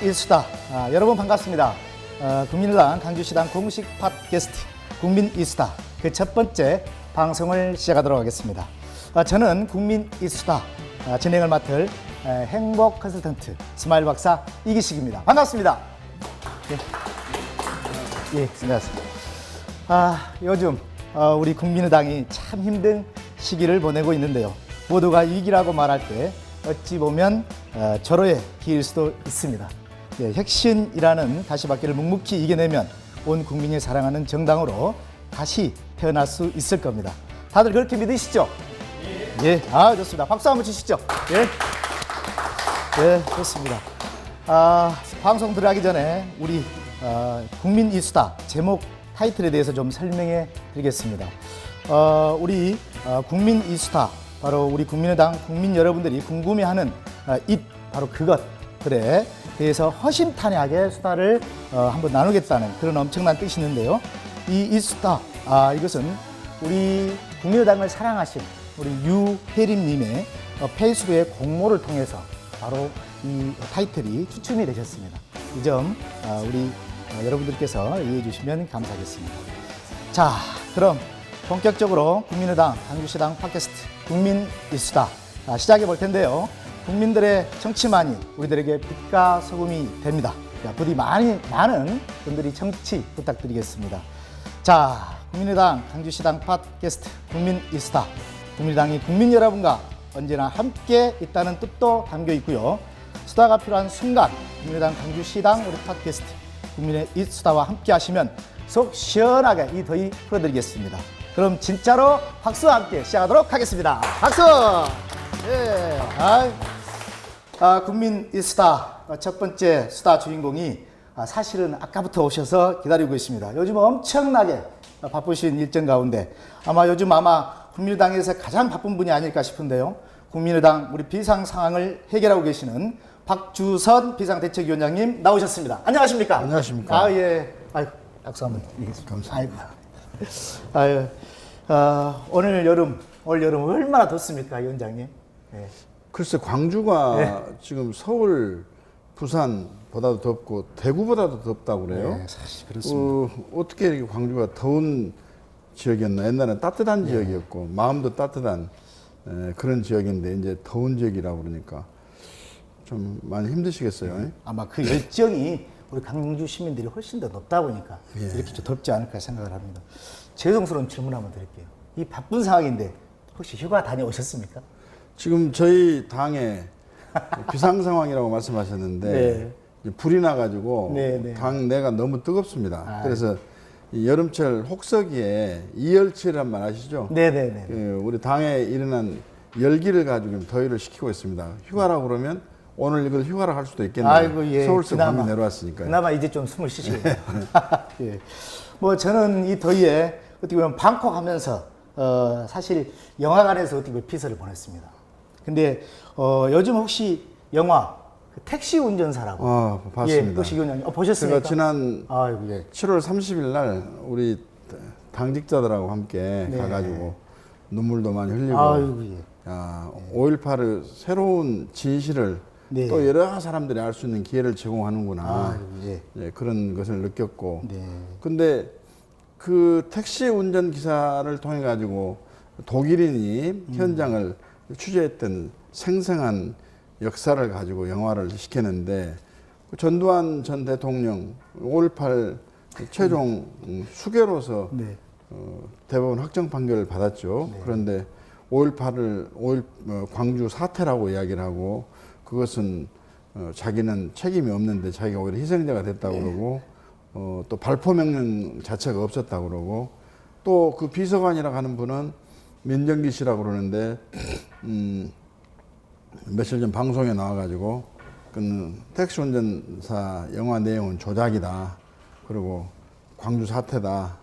이수다. 여러분 반갑습니다. 국민의당 강주시당 공식 팟캐스트 국민 이수다 그 첫 번째 방송을 시작하도록 하겠습니다. 저는 국민 이수다 진행을 맡을 행복 컨설턴트 스마일 박사 이기식입니다. 반갑습니다. 예, 반갑습니다. 요즘 우리 국민의당이 참 힘든 시기를 보내고 있는데요. 모두가 위기라고 말할 때 어찌 보면 절호의 기일 수도 있습니다. 예, 혁신이라는 가시밭길을 묵묵히 이겨내면 온 국민이 사랑하는 정당으로 다시 태어날 수 있을 겁니다. 다들 그렇게 믿으시죠? 예, 좋습니다. 박수 한번 주시죠. 예, 네, 좋습니다. 방송 들어가기 전에 우리 국민 이수다 제목 타이틀에 대해서 좀 설명해 드리겠습니다. 우리 국민 이수다, 바로 우리 국민의당 국민 여러분들이 궁금해하는 바로 그것들에 대해서 허심탄회하게 수다를 한번 나누겠다는 그런 엄청난 뜻이 있는데요. 이 이수다, 이것은 우리 국민의당을 사랑하신 우리 유혜림님의 페이스북의 공모를 통해서 바로 이 타이틀이 추첨이 되셨습니다. 이 점 우리 여러분들께서 이해해 주시면 감사하겠습니다. 자, 그럼 본격적으로 국민의당 강주시당 팟캐스트 국민 이수다 시작해 볼 텐데요. 국민들의 청취만이 우리들에게 빛과 소금이 됩니다. 부디 많은 분들이 청취 부탁드리겠습니다. 자, 국민의당 강주시당 팟캐스트 국민 이수다, 국민의당이 국민 여러분과 언제나 함께 있다는 뜻도 담겨 있고요. 수다가 필요한 순간 국민의당 강주시당 우리 팟캐스트 국민의 이수다와 함께 하시면 속 시원하게 이 더위 풀어드리겠습니다. 그럼 진짜로 박수와 함께 시작하도록 하겠습니다. 박수! 예. 국민 이수다 첫 번째 수다 주인공이 사실은 아까부터 오셔서 기다리고 있습니다. 요즘 엄청나게 바쁘신 일정 가운데 요즘 국민의당에서 가장 바쁜 분이 아닐까 싶은데요. 국민의당 우리 비상 상황을 해결하고 계시는 박주선 비상대책위원장님 나오셨습니다. 안녕하십니까? 안녕하십니까? 예. 박수 한번 드리겠습니다. 감사합니다. 올 여름 얼마나 덥습니까, 위원장님? 네. 글쎄, 광주가 네. 지금 서울, 부산보다도 덥고 대구보다도 덥다고 그래요. 네, 사실 그렇습니다. 어떻게 이렇게 광주가 더운 지역이었나? 옛날에는 따뜻한 지역이었고 마음도 따뜻한 그런 지역인데 이제 더운 지역이라고 그러니까 좀 많이 힘드시겠어요. 아마 그 열정이 우리 강주 시민들이 훨씬 더 높다 보니까 이렇게 좀 덥지 않을까 생각을 합니다. 죄송스러운 질문 한번 드릴게요. 이 바쁜 상황인데 혹시 휴가 다녀오셨습니까? 지금 저희 당에 비상 상황이라고 말씀하셨는데 불이 나가지고 당 내가 너무 뜨겁습니다. 그래서 이 여름철 혹서기에 이열치란 말 아시죠? 네네네. 우리 당에 일어난 열기를 가지고 더위를 식히고 있습니다. 휴가라고 그러면 오늘 이걸 휴가를 할 수도 있겠네요. 서울서 밤에 내려왔으니까요. 그나마 이제 좀 숨을 쉬시겠네요. 예. 저는 이 더위에 어떻게 보면 방콕 하면서 사실 영화관에서 어떻게 보면 피서를 보냈습니다. 근데 요즘 혹시 영화 택시 운전사라고 봤습니다. 혹시 보셨습니까? 제가 지난 7월 30일 날 우리 당직자들하고 함께 가가지고 눈물도 많이 흘리고 5.18의 새로운 진실을 또 여러 사람들이 알 수 있는 기회를 제공하는구나. 그런 것을 느꼈고. 근데 그 택시 운전 기사를 통해 가지고 독일인이 현장을 취재했던 생생한 역사를 가지고 영화를 시켰는데 전두환 전 대통령 5.18 최종 수괴로서 대법원 확정 판결을 받았죠. 그런데 5.18을 광주 사태라고 이야기를 하고 그것은 자기는 책임이 없는데 자기가 오히려 희생자가 됐다고 그러고 또 발포 명령 자체가 없었다고 그러고 또 그 비서관이라고 하는 분은 민정기 씨라고 그러는데 며칠 전 방송에 나와가지고 그 택시 운전사 영화 내용은 조작이다. 그리고 광주 사태다.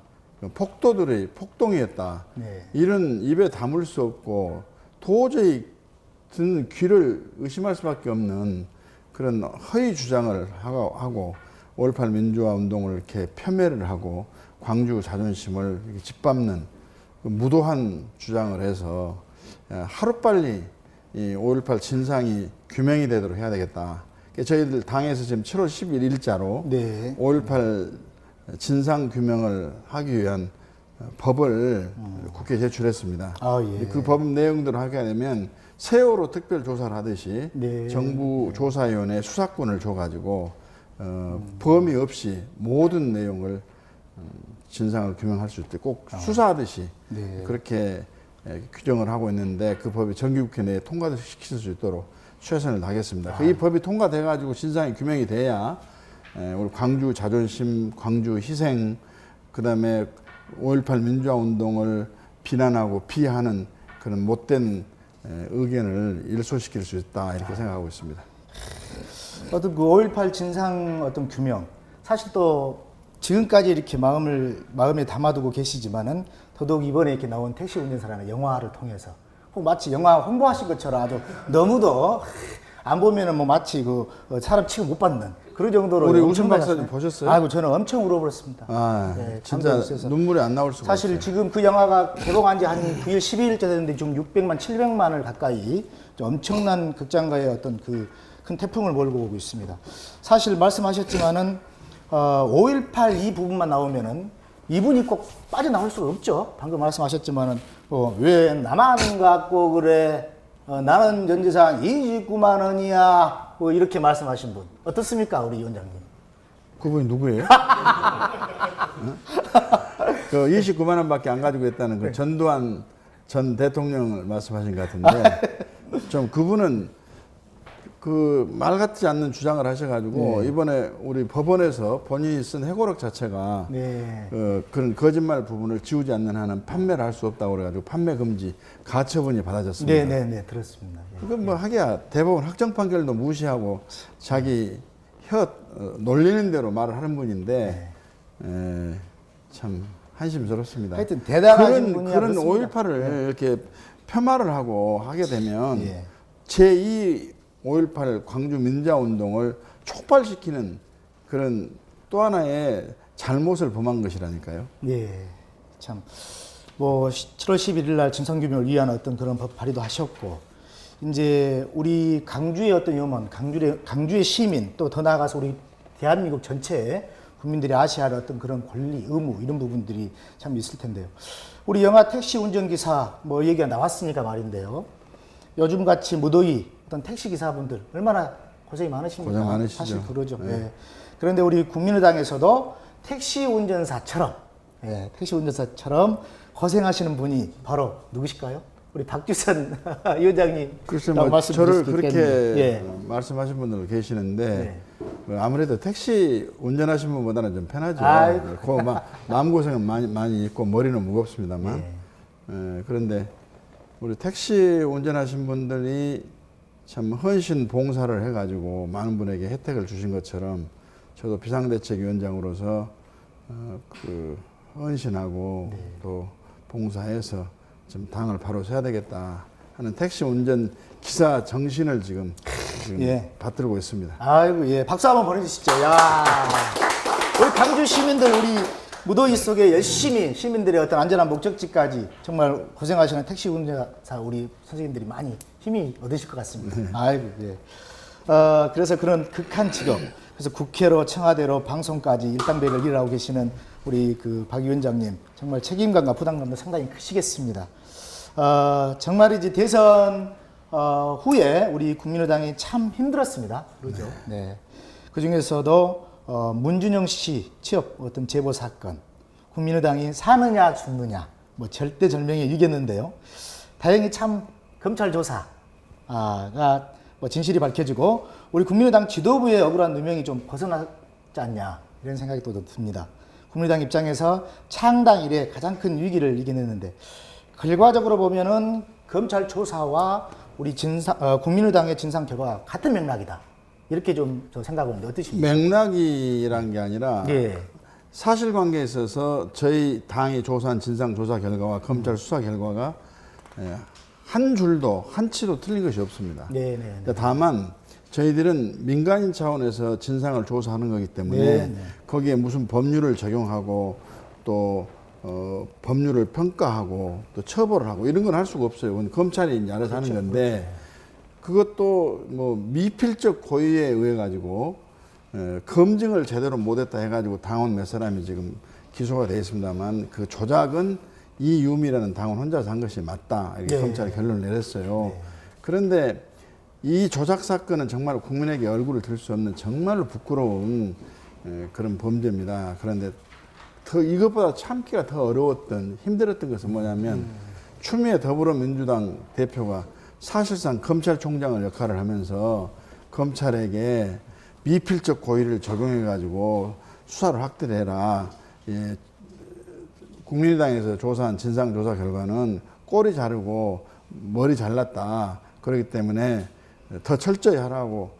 폭도들의 폭동이었다. 이런 입에 담을 수 없고 도저히 듣는 귀를 의심할 수밖에 없는 그런 허위 주장을 하고 5.18 민주화 운동을 이렇게 폄훼를 하고 광주 자존심을 이렇게 짓밟는 무도한 주장을 해서 하루빨리 이 5.18 진상이 규명이 되도록 해야 되겠다. 저희들 당에서 지금 7월 10일 일자로 네. 5.18 진상 규명을 하기 위한 법을 국회에 제출했습니다. 아, 예. 그 법 내용대로 하게 되면 세월호 특별 조사를 하듯이 네. 정부 조사위원회 수사권을 줘가지고 범위 없이 모든 내용을 진상을 규명할 수 있도록 꼭 수사하듯이 네. 그렇게 규정을 하고 있는데 그 법이 정기국회 내에 통과시킬 수 있도록 최선을 다하겠습니다. 이 법이 통과돼가지고 진상이 규명이 돼야 우리 광주 자존심, 광주 희생, 그다음에 5.18 민주화 운동을 비난하고 비하하는 그런 못된 의견을 일소시킬 수 있다 이렇게 생각하고 있습니다. 어떤 그 5.18 진상 어떤 규명, 사실 또 지금까지 이렇게 마음에 담아두고 계시지만은 더더욱 이번에 이렇게 나온 택시 운전사라는 영화를 통해서 마치 영화 홍보하신 것처럼 아주 너무도 안 보면은 뭐 마치 그 사람 취급 못 받는 그런 정도로. 우리 우순 박사님 보셨어요? 아이고 저는 엄청 울어버렸습니다. 아, 네, 진짜 눈물이 안 나올 수가 사실 없어요. 지금 그 영화가 개봉한 지 한 9일, 12일째 됐는데 지금 600만, 700만을 가까이 엄청난 극장가의 어떤 그 큰 태풍을 몰고 오고 있습니다. 사실 말씀하셨지만은 5.18 이 부분만 나오면은 이분이 꼭 빠져나올 수가 없죠. 방금 말씀하셨지만은 왜 나만 갖고 그래? 나는 전재산 29만 원이야. 뭐 이렇게 말씀하신 분 어떻습니까, 우리 위원장님? 그분이 누구예요? 그 29만 원밖에 안 가지고 있다는 그 전두환 전 대통령을 말씀하신 것 같은데 좀 그분은 그 말 같지 않는 주장을 하셔가지고 이번에 우리 법원에서 본인이 쓴 해고록 자체가 그런 거짓말 부분을 지우지 않는 한은 판매를 할 수 없다고 그래가지고 판매 금지 가처분이 받아졌습니다. 네, 들었습니다. 그건 뭐 하기야 대법원 확정 판결도 무시하고 자기 혀 놀리는 대로 말을 하는 분인데 참 한심스럽습니다. 하여튼 대단하신 분이 그런 5.18을 이렇게 폄하를 하고 하게 되면 제2 5.18 광주 민주화운동을 촉발시키는 그런 또 하나의 잘못을 범한 것이라니까요. 예, 참, 뭐 7월 11일 날 진상규명을 위한 어떤 그런 법 발의도 하셨고, 이제 우리 강주의 어떤 염원, 강주의 시민, 또 더 나아가서 우리 대한민국 전체 국민들이 아셔야 할 어떤 그런 권리, 의무 이런 부분들이 참 있을 텐데요. 우리 영화 택시 운전기사 뭐 얘기가 나왔으니까 말인데요. 요즘같이 무더위 어떤 택시 기사분들 얼마나 고생이 많으십니까? 고생 많으시죠. 사실 그러죠. 네. 그런데 우리 국민의당에서도 택시 운전사처럼 고생하시는 분이 바로 누구실까요? 우리 박주선 위원장님. 글쎄 뭐 저를 그렇게 말씀하신 분들 계시는데 아무래도 택시 운전하시는 분보다는 좀 편하죠. 마음고생은 많이 있고 머리는 무겁습니다만. 그런데 우리 택시 운전하신 분들이 참 헌신 봉사를 해가지고 많은 분에게 혜택을 주신 것처럼 저도 비상대책위원장으로서 그 헌신하고 또 봉사해서 좀 당을 바로 세야 되겠다 하는 택시 운전 기사 정신을 지금 받들고 있습니다. 아이고 박수 한번 보내주시죠. 야, 우리 강주 시민들 우리 무더위 속에 열심히 시민들의 어떤 안전한 목적지까지 정말 고생하시는 택시 운전사 우리 선생님들이 많이 힘이 얻으실 것 같습니다. 아이고 그래서 그런 극한 직업, 그래서 국회로 청와대로 방송까지 일당백을 일하고 계시는 우리 그 박 위원장님 정말 책임감과 부담감도 상당히 크시겠습니다. 정말이지 대선 후에 우리 국민의당이 참 힘들었습니다. 그렇죠? 네. 그 중에서도 문준영 씨 취업 어떤 제보 사건, 국민의당이 사느냐 죽느냐 뭐 절대절명에 이겼는데요. 다행히 참 검찰 조사가 뭐 진실이 밝혀지고 우리 국민의당 지도부의 억울한 누명이 좀 벗어나지 않냐 이런 생각이 또 듭니다. 국민의당 입장에서 창당 이래 가장 큰 위기를 이겨냈는데 결과적으로 보면은 검찰 조사와 우리 국민의당의 진상 결과가 같은 맥락이다. 이렇게 좀 저 생각하는데 어떠십니까? 맥락이란 게 아니라 사실관계에 있어서 저희 당이 조사한 진상조사 결과와 검찰 수사 결과가 한 줄도 한치도 틀린 것이 없습니다. 다만 저희들은 민간인 차원에서 진상을 조사하는 거기 때문에 거기에 무슨 법률을 적용하고 또 법률을 평가하고 또 처벌을 하고 이런 건 할 수가 없어요. 그건 검찰이 알아서 하는 건데 그것도 뭐 미필적 고의에 의해 가지고 검증을 제대로 못했다 해가지고 당원 몇 사람이 지금 기소가 되어 있습니다만 그 조작은 이유미라는 당원 혼자서 한 것이 맞다 이렇게 네. 검찰이 결론을 내렸어요. 네. 그런데 이 조작 사건은 정말 국민에게 얼굴을 들 수 없는 정말로 부끄러운 그런 범죄입니다. 그런데 더 이것보다 참기가 더 어려웠던 힘들었던 것은 뭐냐면 추미애 더불어민주당 대표가 사실상 검찰총장을 역할을 하면서 검찰에게 미필적 고의를 적용해 가지고 수사를 확대해라. 예, 국민의당에서 조사한 진상조사 결과는 꼬리 자르고 머리 잘랐다. 그렇기 때문에 더 철저히 하라고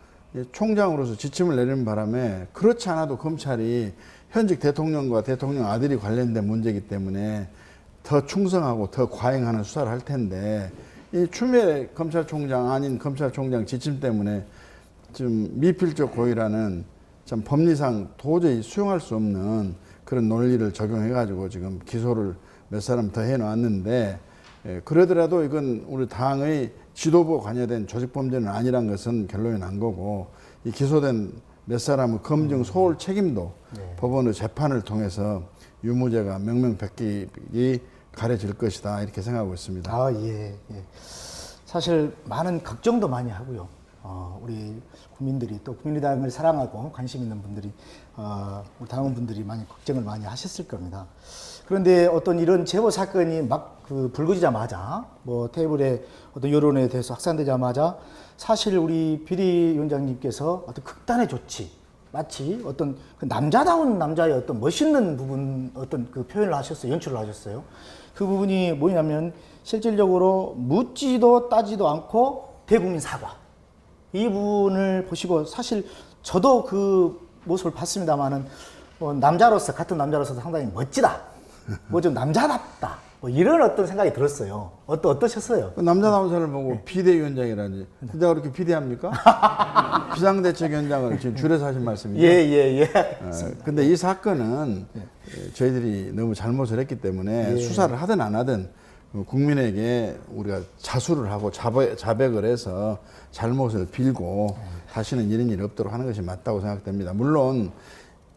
총장으로서 지침을 내리는 바람에 그렇지 않아도 검찰이 현직 대통령과 대통령 아들이 관련된 문제이기 때문에 더 충성하고 더 과잉하는 수사를 할 텐데 이 추미애 검찰총장 아닌 검찰총장 지침 때문에 좀 미필적 고의라는 참 법리상 도저히 수용할 수 없는 그런 논리를 적용해가지고 지금 기소를 몇 사람 더 해놨는데 그러더라도 이건 우리 당의 지도부가 관여된 조직범죄는 아니란 것은 결론이 난 거고 이 기소된 몇 사람의 검증 소홀 책임도 법원의 재판을 통해서 유무죄가 명명백백이 가려질 것이다 이렇게 생각하고 있습니다. 아, 예, 예. 사실 많은 걱정도 많이 하고요. 우리 국민들이 또 국민의당을 사랑하고 관심 있는 분들이 우리 당원분들이 많이 걱정을 많이 하셨을 겁니다. 그런데 어떤 이런 제보 사건이 막 그 불거지자마자 뭐 테이블에 어떤 여론에 대해서 확산되자마자 사실 우리 비대위원장님께서 어떤 극단의 조치 마치 어떤 그 남자다운 남자의 어떤 멋있는 부분 어떤 그 표현을 하셨어요. 연출을 하셨어요. 그 부분이 뭐냐면 실질적으로 묻지도 따지도 않고 대국민 사과. 이 부분을 보시고 사실 저도 그 모습을 봤습니다만은 남자로서 같은 남자로서 상당히 멋지다. 뭐 좀 남자답다. 뭐 이런 어떤 생각이 들었어요. 어떠셨어요? 남자다운 사람을 보고 비대위원장이라니. 내가 그렇게 비대합니까? 비상대책위원장을 지금 줄여서 하신 말씀이죠. 예. 근데 이 사건은 저희들이 너무 잘못을 했기 때문에 수사를 하든 안 하든 국민에게 우리가 자수를 하고 자백을 해서 잘못을 빌고 다시는 이런 일이 없도록 하는 것이 맞다고 생각됩니다. 물론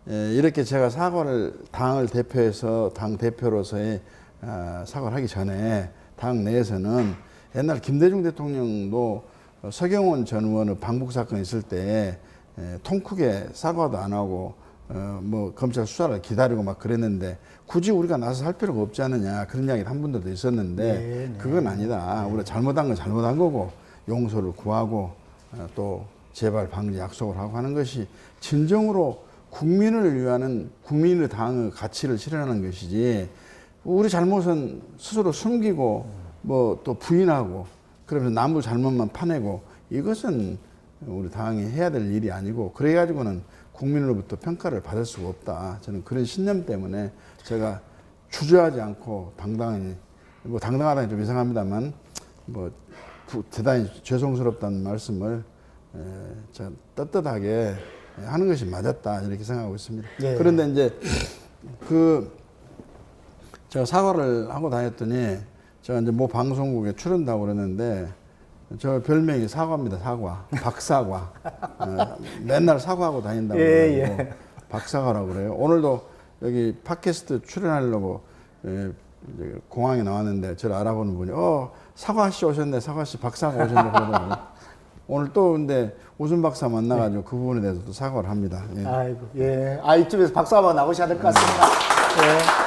이렇게 제가 사과를 당을 대표해서 당 대표로서의 사과를 하기 전에 당 내에서는 옛날 김대중 대통령도 서경원 전 의원의 방북 사건 있을 때 통 크게 사과도 안 하고 뭐 검찰 수사를 기다리고 막 그랬는데 굳이 우리가 나서 할 필요가 없지 않느냐 그런 이야기를 한 분들도 있었는데 그건 아니다. 우리가 잘못한 건 잘못한 거고 용서를 구하고 또 재발 방지 약속을 하고 하는 것이 진정으로 국민을 위하는 국민의 당의 가치를 실현하는 것이지 우리 잘못은 스스로 숨기고 뭐 또 부인하고 그러면서 남의 잘못만 파내고 이것은 우리 당이 해야 될 일이 아니고 그래가지고는 국민으로부터 평가를 받을 수가 없다. 저는 그런 신념 때문에 제가 주저하지 않고 당당히 뭐 당당하다니 좀 이상합니다만 뭐 대단히 죄송스럽다는 말씀을 제가 떳떳하게 하는 것이 맞았다 이렇게 생각하고 있습니다. 예. 그런데 이제 제가 사과를 하고 다녔더니 제가 이제 뭐 방송국에 출연다고 그러는데 저 별명이 사과입니다. 사과. 박사과. 맨날 사과하고 다닌다고 그러고 박사과라고 그래요. 오늘도 여기 팟캐스트 출연하려고 공항에 나왔는데 저를 알아보는 분이 사과씨 오셨네. 사과씨 박사가 오셨네. 그러더라고요. 오늘 또 근데 오순 박사 만나가지고 그 부분에 대해서 또 사과를 합니다. 예. 아이고, 예. 이쯤에서 박수 한번 나오셔야 될 것 같습니다. 예.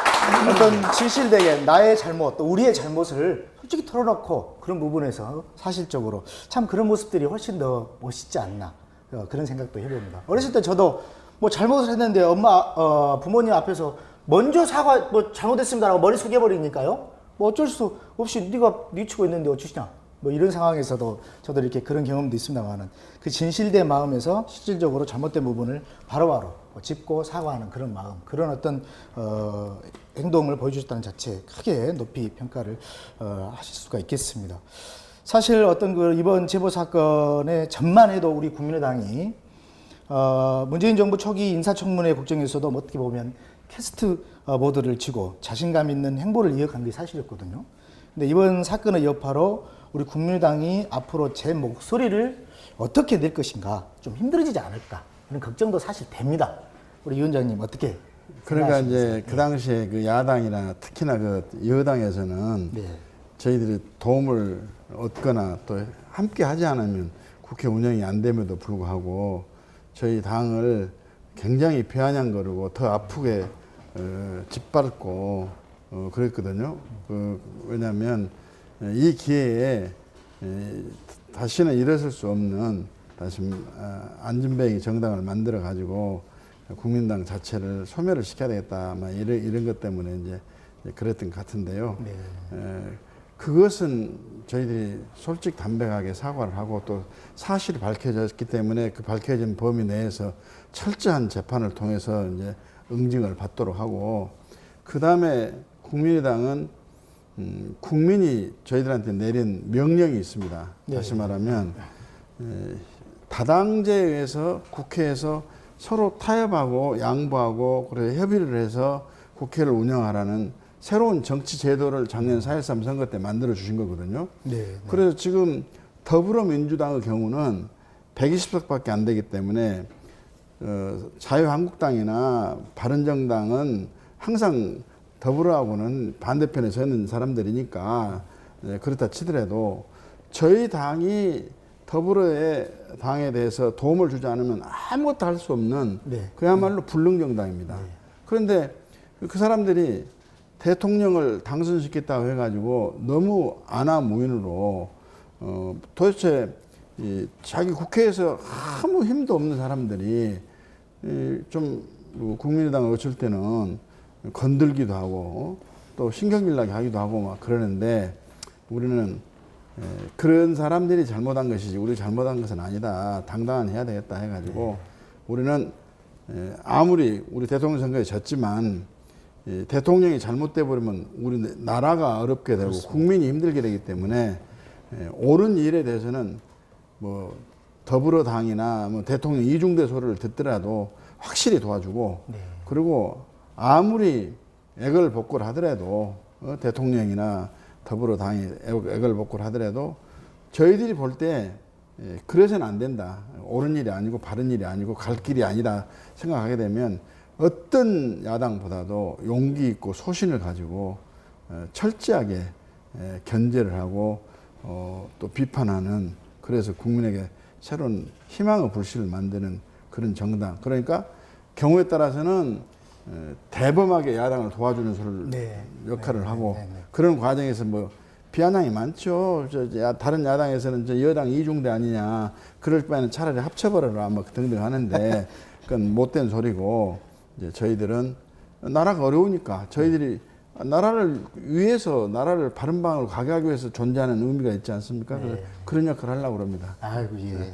어떤 진실되게 나의 잘못, 또 우리의 잘못을 솔직히 털어놓고 그런 부분에서 사실적으로 참 그런 모습들이 훨씬 더 멋있지 않나 그런 생각도 해봅니다. 어렸을 때 저도 뭐 잘못을 했는데 부모님 앞에서 먼저 사과 뭐 잘못했습니다라고 머리 숙여버리니까요. 뭐 어쩔 수 없이 네가 미치고 있는데 어쩌시냐. 뭐 이런 상황에서도 저도 이렇게 그런 경험도 있습니다만은 그 진실된 마음에서 실질적으로 잘못된 부분을 바로바로 짚고 사과하는 그런 마음, 그런 어떤 행동을 보여주셨다는 자체에 크게 높이 평가를 하실 수가 있겠습니다. 사실 어떤 그 이번 제보 사건의 전만 해도 우리 국민의당이 문재인 정부 초기 인사청문회 국정에서도 어떻게 보면 캐스트 보드를 치고 자신감 있는 행보를 이어간 게 사실이었거든요. 근데 이번 사건의 여파로 우리 국민의당이 앞으로 제 목소리를 어떻게 낼 것인가 좀 힘들어지지 않을까 이런 걱정도 사실 됩니다. 우리 위원장님 어떻게 그러니까 생각하시겠어요? 이제 그 당시에 그 야당이나 특히나 그 여당에서는 네. 저희들이 도움을 얻거나 또 함께 하지 않으면 국회 운영이 안 됨에도 불구하고 저희 당을 굉장히 비아냥거리고 더 아프게 짓밟고 그랬거든요. 왜냐하면 이 기회에 다시는 일어설 수 없는 다시 안진뱅이 정당을 만들어 가지고 국민당 자체를 소멸을 시켜야 되겠다. 아마 이런 것 때문에 이제 그랬던 것 같은데요. 네. 그것은 저희들이 솔직 담백하게 사과를 하고 또 사실이 밝혀졌기 때문에 그 밝혀진 범위 내에서 철저한 재판을 통해서 이제 응징을 받도록 하고 그 다음에 국민의당은 국민이 저희들한테 내린 명령이 있습니다. 네. 다시 말하면 다당제에 의해서 국회에서 서로 타협하고 양보하고 그래 협의를 해서 국회를 운영하라는 새로운 정치 제도를 작년 4.13 선거 때 만들어 주신 거거든요. 네. 그래서 지금 더불어민주당의 경우는 120석밖에 안 되기 때문에 자유한국당이나 바른정당은 항상 더불어하고는 반대편에 서 있는 사람들이니까 그렇다 치더라도 저희 당이 더불어의 당에 대해서 도움을 주지 않으면 아무것도 할 수 없는 네. 그야말로 불능정당입니다. 네. 그런데 그 사람들이 대통령을 당선시켰다고 해가지고 너무 안하무인으로 도대체 자기 국회에서 아무 힘도 없는 사람들이 좀 국민의당을 어쩔 때는 건들기도 하고 또 신경질나게 하기도 하고 막 그러는데 우리는 그런 사람들이 잘못한 것이지 우리 잘못한 것은 아니다. 당당한 해야 되겠다 해가지고 우리는 아무리 우리 대통령 선거에 졌지만 대통령이 잘못돼 버리면 우리 나라가 어렵게 되고 그렇습니다. 국민이 힘들게 되기 때문에 옳은 일에 대해서는 뭐 더불어당이나 뭐 대통령 이중대 소리를 듣더라도 확실히 도와주고 네. 그리고 아무리 애걸복걸 하더라도 대통령이나 더불어당이 애걸복걸 하더라도 저희들이 볼 때 그래서는 안 된다. 옳은 일이 아니고 바른 일이 아니고 갈 길이 아니다 생각하게 되면 어떤 야당보다도 용기 있고 소신을 가지고 철저하게 견제를 하고 또 비판하는 그래서 국민에게 새로운 희망의 불씨를 만드는 그런 정당. 그러니까 경우에 따라서는 대범하게 야당을 도와주는 역할을 하고 그런 과정에서 뭐 비아냥이 많죠. 다른 야당에서는 여당 이중대 아니냐. 그럴 바에는 차라리 합쳐버려라. 뭐 등등 하는데 그건 못된 소리고 이제 저희들은 나라가 어려우니까 저희들이 나라를 위해서 나라를 바른 방향으로 가게 하기 위해서 존재하는 의미가 있지 않습니까? 네. 그런 역할을 하려고 합니다. 아이고 예.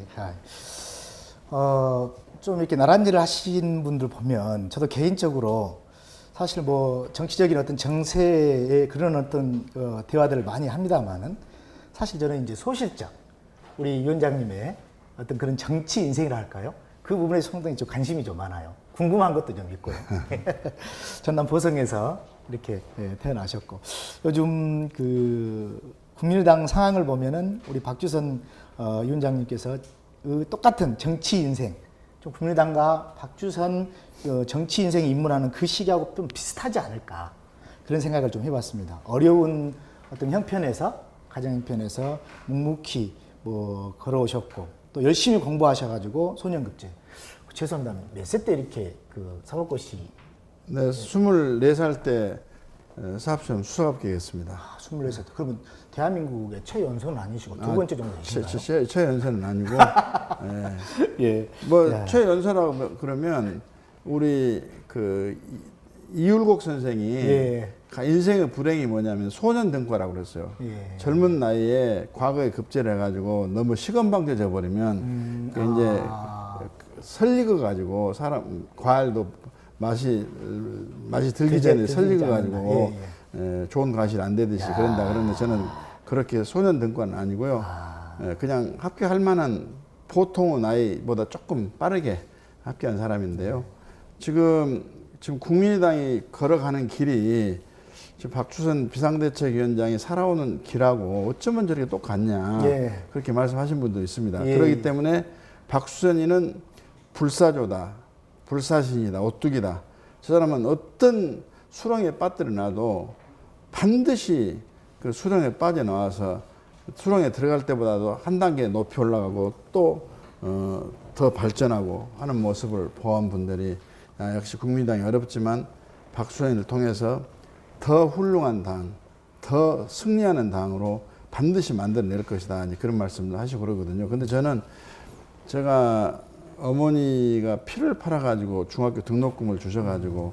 좀 이렇게 나란 일을 하신 분들 보면 저도 개인적으로 사실 뭐 정치적인 어떤 정세의 그런 어떤 대화들을 많이 합니다만은 사실 저는 이제 소실적 우리 위원장님의 어떤 그런 정치 인생이라 할까요? 그 부분에 상당히 좀 관심이 좀 많아요. 궁금한 것도 좀 있고요. 전남 보성에서 이렇게 태어나셨고 요즘 그 국민의당 상황을 보면은 우리 박주선 위원장님께서 똑같은 정치 인생, 좀 국민의당과 박주선 정치 인생에 입문하는 그 시기하고 좀 비슷하지 않을까 그런 생각을 좀 해봤습니다. 어려운 어떤 형편에서 가정 형편에서 묵묵히 뭐 걸어오셨고 또 열심히 공부하셔가지고 소년급제. 죄송합니다. 몇 세 때 이렇게 그 사법고시? 네, 24살 때 사업시험 수학학교였습니다. 24살 때. 그러면 대한민국의 최연소는 아니시고 두 번째 정도 되신가요? 최연소는 아니고 예. 뭐 최연소라고 그러면 우리 그 이율곡 선생이 인생의 불행이 뭐냐면 소년등과라고 그랬어요. 젊은 나이에 과거에 급제를 해가지고 너무 시건방져져 버리면 이제 설익어 가지고 사람 과일도 맛이 들기 전에 설익어 가지고 좋은 과실이 안 되듯이 그런다 그러는데 저는 그렇게 소년 등과는 아니고요. 그냥 합격할 만한 보통의 나이보다 조금 빠르게 합격한 사람인데요. 지금 국민의당이 걸어가는 길이 지금 박주선 비상대책위원장이 살아오는 길하고 어쩌면 저렇게 똑같냐 예. 그렇게 말씀하신 분도 있습니다. 예. 그렇기 때문에 박주선이는 불사조다, 불사신이다, 오뚜기다. 저 사람은 어떤 수렁에 빠뜨려놔도 반드시 그 수렁에 빠져나와서 수렁에 들어갈 때보다도 한 단계 높이 올라가고 또 더 발전하고 하는 모습을 보아온 분들이 역시 국민당이 어렵지만 박주선을 통해서 더 훌륭한 당, 더 승리하는 당으로 반드시 만들어낼 것이다. 그런 말씀도 하시고 그러거든요. 근데 저는 제가 어머니가 피를 팔아가지고 중학교 등록금을 주셔가지고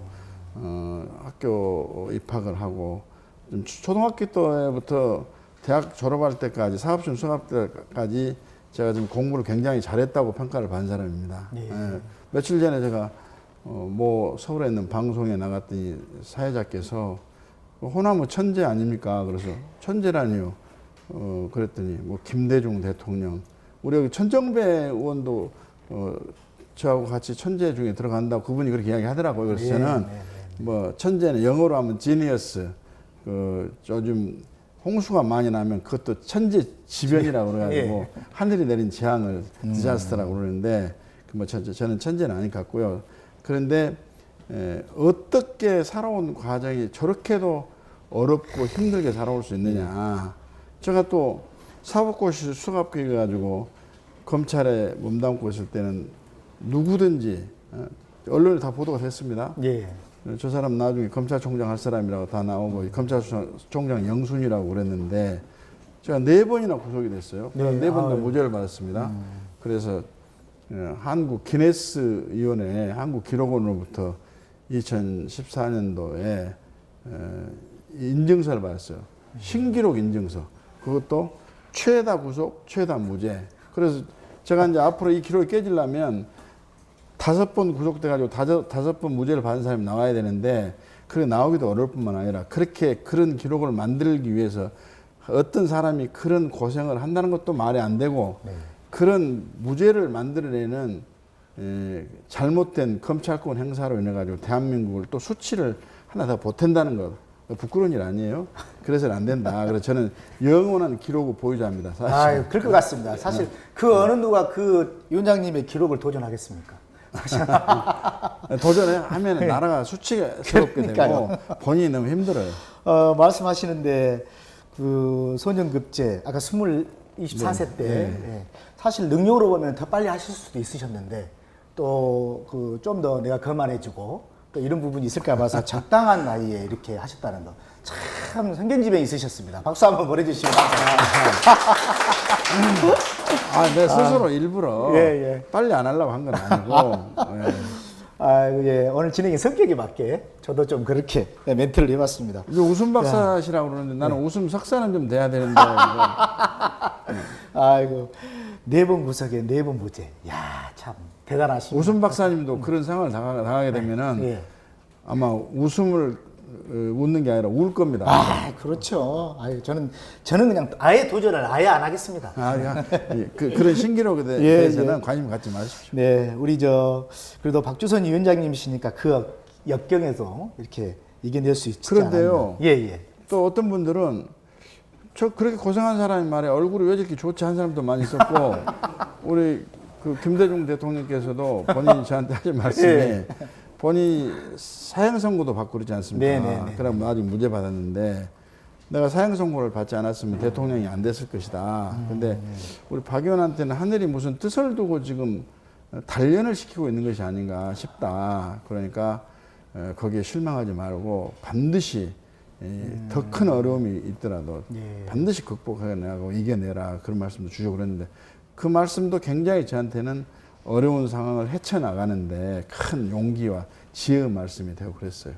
학교 입학을 하고 좀 초등학교 때부터 대학 졸업할 때까지 사업시험 수업 때까지 제가 지금 공부를 굉장히 잘했다고 평가를 받은 사람입니다. 예. 예. 며칠 전에 제가 뭐 서울에 있는 방송에 나갔더니 사회자께서 호남의 천재 아닙니까? 그래서 천재라니요. 그랬더니 뭐 김대중 대통령, 우리 여기 천정배 의원도 저하고 같이 천재 중에 들어간다고 그분이 그렇게 이야기하더라고요. 그래서 저는 뭐 천재는 영어로 하면 지니어스, 그 요즘 홍수가 많이 나면 그것도 천재지변이라고 그래가지고 하늘이 내린 재앙을 디자스터라고 그러는데 뭐 저는 천재는 아닌 것 같고요. 그런데 어떻게 살아온 과정이 저렇게도 어렵고 힘들게 살아올 수 있느냐. 제가 또 사법고시 수갑기 가지고 검찰에 몸담고 있을 때는 누구든지 언론에 다 보도가 됐습니다. 예. 저 사람 나중에 검찰총장 할 사람이라고 다 나오고 검찰총장 영순이라고 그랬는데 제가 4번이나 구속이 됐어요. 네. 4번 다 무죄를 받았습니다. 그래서 한국 기네스위원회 한국기록원으로부터 2014년도에 인증서를 받았어요. 신기록 인증서. 그것도 최다 구속, 최다 무죄. 그래서 제가 이제 앞으로 이 기록이 깨지려면 5번 구속돼가지고 5번 무죄를 받은 사람이 나와야 되는데 그게 나오기도 어려울 뿐만 아니라 그런 기록을 만들기 위해서 어떤 사람이 그런 고생을 한다는 것도 말이 안 되고 그런 무죄를 만들어내는 잘못된 검찰권 행사로 인해 가지고 대한민국을 또 수치를 하나 더 보탠다는 것 부끄러운 일 아니에요? 그래서는 안 된다. 그래서 저는 영원한 기록을 보유자 합니다. 사실. 아유, 그럴 것 같습니다. 사실 그 어느 누가 그 위원장님의 기록을 도전하겠습니까? 도전하면 나라가 수치스럽게 되고 본인이 너무 힘들어요. 말씀하시는데 그 소년급제 아까 24세 때 예, 사실 능력으로 보면 더 빨리 하실 수도 있으셨는데 또 그 좀 더 내가 거만해지고 또 이런 부분이 있을까 봐서 적당한 나이에 이렇게 하셨다는 거 참 성견지명이 있으셨습니다. 박수 한번 보내주시기 바랍니다. 내 스스로 일부러 빨리 안 하려고 한 건 아니고. 예, 오늘 진행의 성격에 맞게 저도 좀 그렇게 멘트를 해봤습니다. 웃음 박사시라고 그러는데 나는 웃음 석사는 좀 돼야 되는데. 아이고, 4번 구속에 4번 무죄. 야, 참 대단하십니다. 웃음 박사님도 그런 상황을 당하게 되면은 아마 웃음을 웃는 게 아니라 울 겁니다. 아, 그렇죠. 아유, 저는 그냥 아예 도전을 아예 안 하겠습니다. 그런 신기록에 대해서는 관심 갖지 마십시오. 네, 우리 그래도 박주선 위원장님이시니까 그 역경에도 이렇게 이겨낼 수 있지 그런데요. 예. 또 어떤 분들은 저 그렇게 고생한 사람이 말이야 얼굴이 왜 저렇게 좋지 한 사람도 많이 있었고 우리 그 김대중 대통령께서도 본인이 저한테 하신 말씀이 본인이 사형 선고도 받고 그러지 않습니까? 그럼 아직 무죄 받았는데 내가 사형 선고를 받지 않았으면 대통령이 안 됐을 것이다. 근데 우리 박 의원한테는 하늘이 무슨 뜻을 두고 지금 단련을 시키고 있는 것이 아닌가 싶다. 그러니까 거기에 실망하지 말고 반드시 더 큰 어려움이 있더라도 반드시 극복해내고 이겨내라 그런 말씀도 주시고 그랬는데 그 말씀도 굉장히 저한테는 어려운 상황을 헤쳐나가는데 큰 용기와 지혜의 말씀이 되고 그랬어요.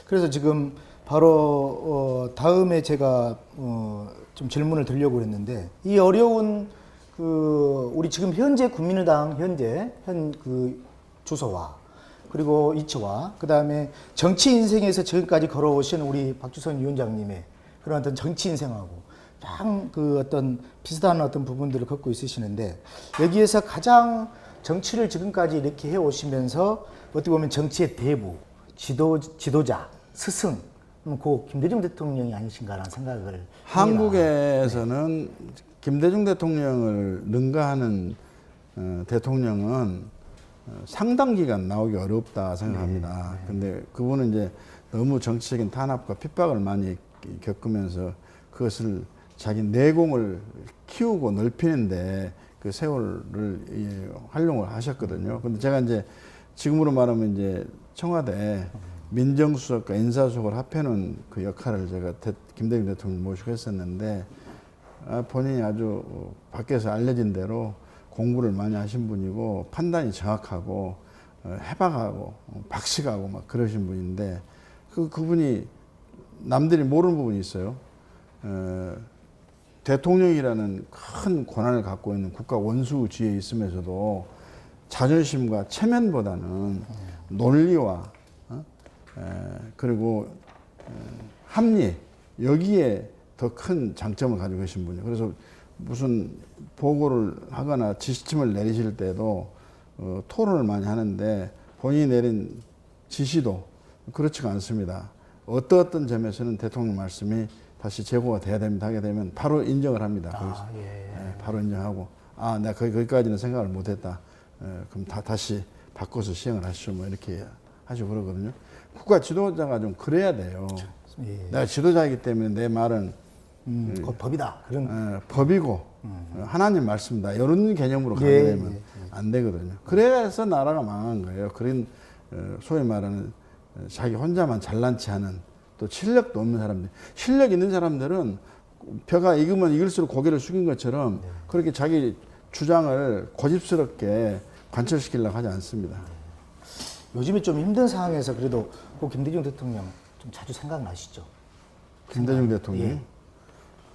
그래서 지금 바로 다음에 제가 좀 질문을 드리려고 했는데 이 어려운 우리 지금 현재 국민의당 그 주소와 그리고 이치와 그다음에 정치 인생에서 지금까지 걸어오신 우리 박주선 위원장님의 그런 어떤 정치 인생하고 참 그 어떤 비슷한 어떤 부분들을 갖고 있으시는데 여기에서 가장 정치를 지금까지 이렇게 해오시면서 어떻게 보면 정치의 대부, 지도자, 스승 고 김대중 대통령이 아니신가라는 생각을 한국에서는 김대중 대통령을 능가하는 대통령은 상당 기간 나오기 어렵다 생각합니다. 근데 그분은 이제 너무 정치적인 탄압과 핍박을 많이 겪으면서 그것을 자기 내공을 키우고 넓히는데 그 세월을 활용을 하셨거든요. 근데 제가 이제 지금으로 말하면 이제 청와대 민정수석과 인사수석을 합해놓은 그 역할을 제가 김대중 대통령 모시고 했었는데 본인이 아주 밖에서 알려진 대로 공부를 많이 하신 분이고 판단이 정확하고 해박하고 박식하고 막 그러신 분인데 그분이 남들이 모르는 부분이 있어요. 대통령이라는 큰 권한을 갖고 있는 국가 원수지에 있으면서도 자존심과 체면보다는 논리와 그리고 합리 여기에 더 큰 장점을 가지고 계신 분이에요. 그래서 무슨 보고를 하거나 지침을 내리실 때도 토론을 많이 하는데 본인이 내린 지시도 그렇지가 않습니다. 어떤 점에서는 대통령 말씀이 다시 제고가 돼야 됩니다 하게 되면 바로 인정을 합니다. 바로 인정하고 내가 거기까지는 생각을 못했다. 그럼 다시 바꿔서 시행을 하시죠. 뭐 이렇게 하시고 그러거든요. 국가 지도자가 좀 그래야 돼요. 내가 지도자이기 때문에 내 말은 법이다. 그런 법이고 하나님 말씀이다. 이런 개념으로 가게 되면 안 되거든요. 그래서 나라가 망한 거예요. 그런 소위 말하는 자기 혼자만 잘난 체 하는 또 실력도 없는 사람들. 실력 있는 사람들은 벼가 익으면 익을수록 고개를 숙인 것처럼 그렇게 자기 주장을 고집스럽게 관철시키려고 하지 않습니다. 요즘에 좀 힘든 상황에서 그래도 고 김대중 대통령 좀 자주 생각나시죠? 김대중 대통령?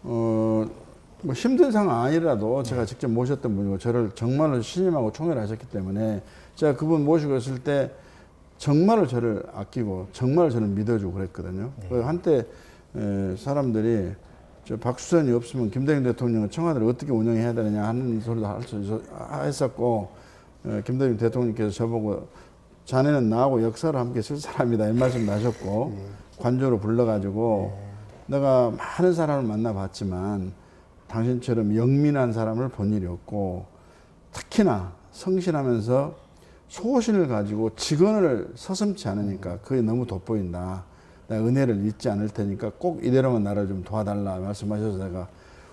뭐 힘든 상황 아니라도 제가 직접 모셨던 분이고 저를 정말로 신임하고 총애하셨기 때문에 제가 그분 모시고 있을 때 정말로 저를 아끼고 정말로 저를 믿어주고 그랬거든요. 한때 사람들이 저 박수선이 없으면 김대중 대통령은 청와대를 어떻게 운영해야 되느냐 하는 소리도 했었고 김대중 대통령께서 저보고 자네는 나하고 역사를 함께 쓸 사람이다 이 말씀도 하셨고 관저로 불러가지고 내가 많은 사람을 만나봤지만 당신처럼 영민한 사람을 본 일이 없고 특히나 성실하면서 소신을 가지고 직언을 서슴지 않으니까 그게 너무 돋보인다. 내가 은혜를 잊지 않을 테니까 꼭 이대로만 나를 좀 도와달라 말씀하셔서 제가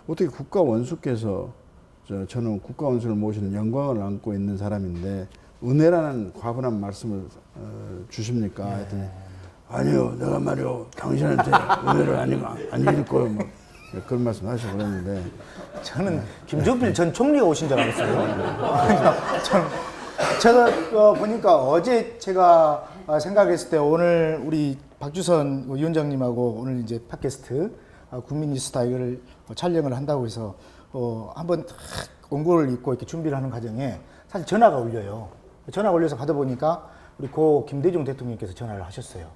어떻게 국가 원수께서 저는 국가 원수를 모시는 영광을 안고 있는 사람인데 은혜라는 과분한 말씀을 주십니까? 했더니 아니요, 내가 말이요 당신한테 은혜를 안 잊을 거예요. 뭐 그런 말씀 하시고 그랬는데 저는 김종필 전 총리가 오신 줄 알았어요. 제가 보니까 어제 제가 생각했을 때 오늘 우리 박주선 위원장님하고 오늘 이제 팟캐스트 국민뉴스타 이거를 촬영을 한다고 해서 한번 딱 원고를 읽고 이렇게 준비를 하는 과정에 사실 전화가 울려요. 전화가 울려서 받아보니까 우리 고 김대중 대통령께서 전화를 하셨어요.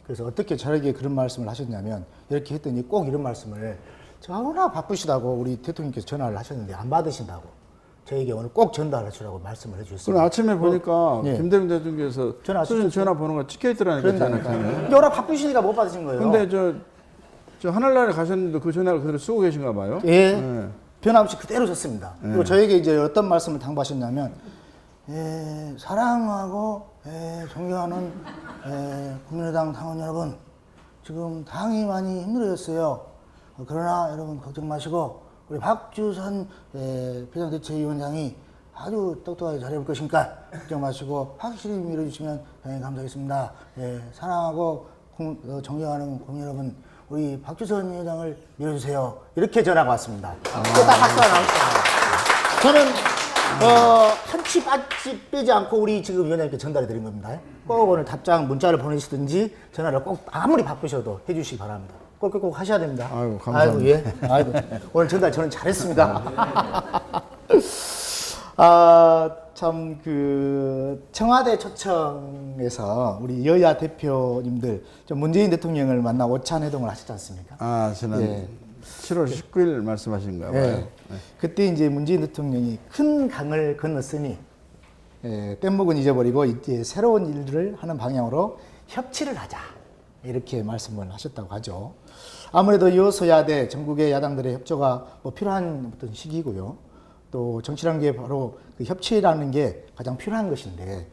그래서 어떻게 저에게 그런 말씀을 하셨냐면 이렇게 했더니 꼭 이런 말씀을 워낙 바쁘시다고 우리 대통령께서 전화를 하셨는데 안 받으신다고 저에게 오늘 꼭 전달해 주라고 말씀을 해주셨어요. 그럼 아침에 보니까 김대중 대통령께서 쓰신 전화번호가 찍혀있더라니까. 근데 워낙 바쁘시니까 못 받으신 거예요. 근데 저 하늘나라에 가셨는데 그 전화를 그대로 쓰고 계신가 봐요? 예. 변함없이 그대로 썼습니다. 그리고 저에게 이제 어떤 말씀을 당부하셨냐면 사랑하고 존경하는 국민의당 당원 여러분, 지금 당이 많이 힘들어졌어요. 그러나 여러분 걱정 마시고 우리 박주선 비상대책위원장이 아주 똑똑하게 잘해볼 것이니까 걱정 마시고 확실히 밀어주시면 감사하겠습니다. 사랑하고 존경하는 국민 여러분, 우리 박주선 위원장을 밀어주세요. 이렇게 전화가 왔습니다. 또 딱 박수가 나왔어요. 저는 한치 빼지 않고 우리 지금 위원장님께 전달해 드린 겁니다. 꼭 오늘 답장 문자를 보내시든지 전화를 꼭 아무리 바쁘셔도 해주시기 바랍니다. 꼭 하셔야 됩니다. 아이고, 감사합니다. 아이고, 오늘 전달 저는 잘했습니다. 참 청와대 초청에서 우리 여야 대표님들 문재인 대통령을 만나 오찬 회동을 하셨지 않습니까? 지난 7월 19일 말씀하신가 봐요. 그때 이제 문재인 대통령이 큰 강을 건넜으니 뗏목은 잊어버리고 이제 새로운 일들을 하는 방향으로 협치를 하자. 이렇게 말씀을 하셨다고 하죠. 아무래도 여소야대 전국의 야당들의 협조가 뭐 필요한 어떤 시기고요. 또 정치라는 게 바로 그 협치라는 게 가장 필요한 것인데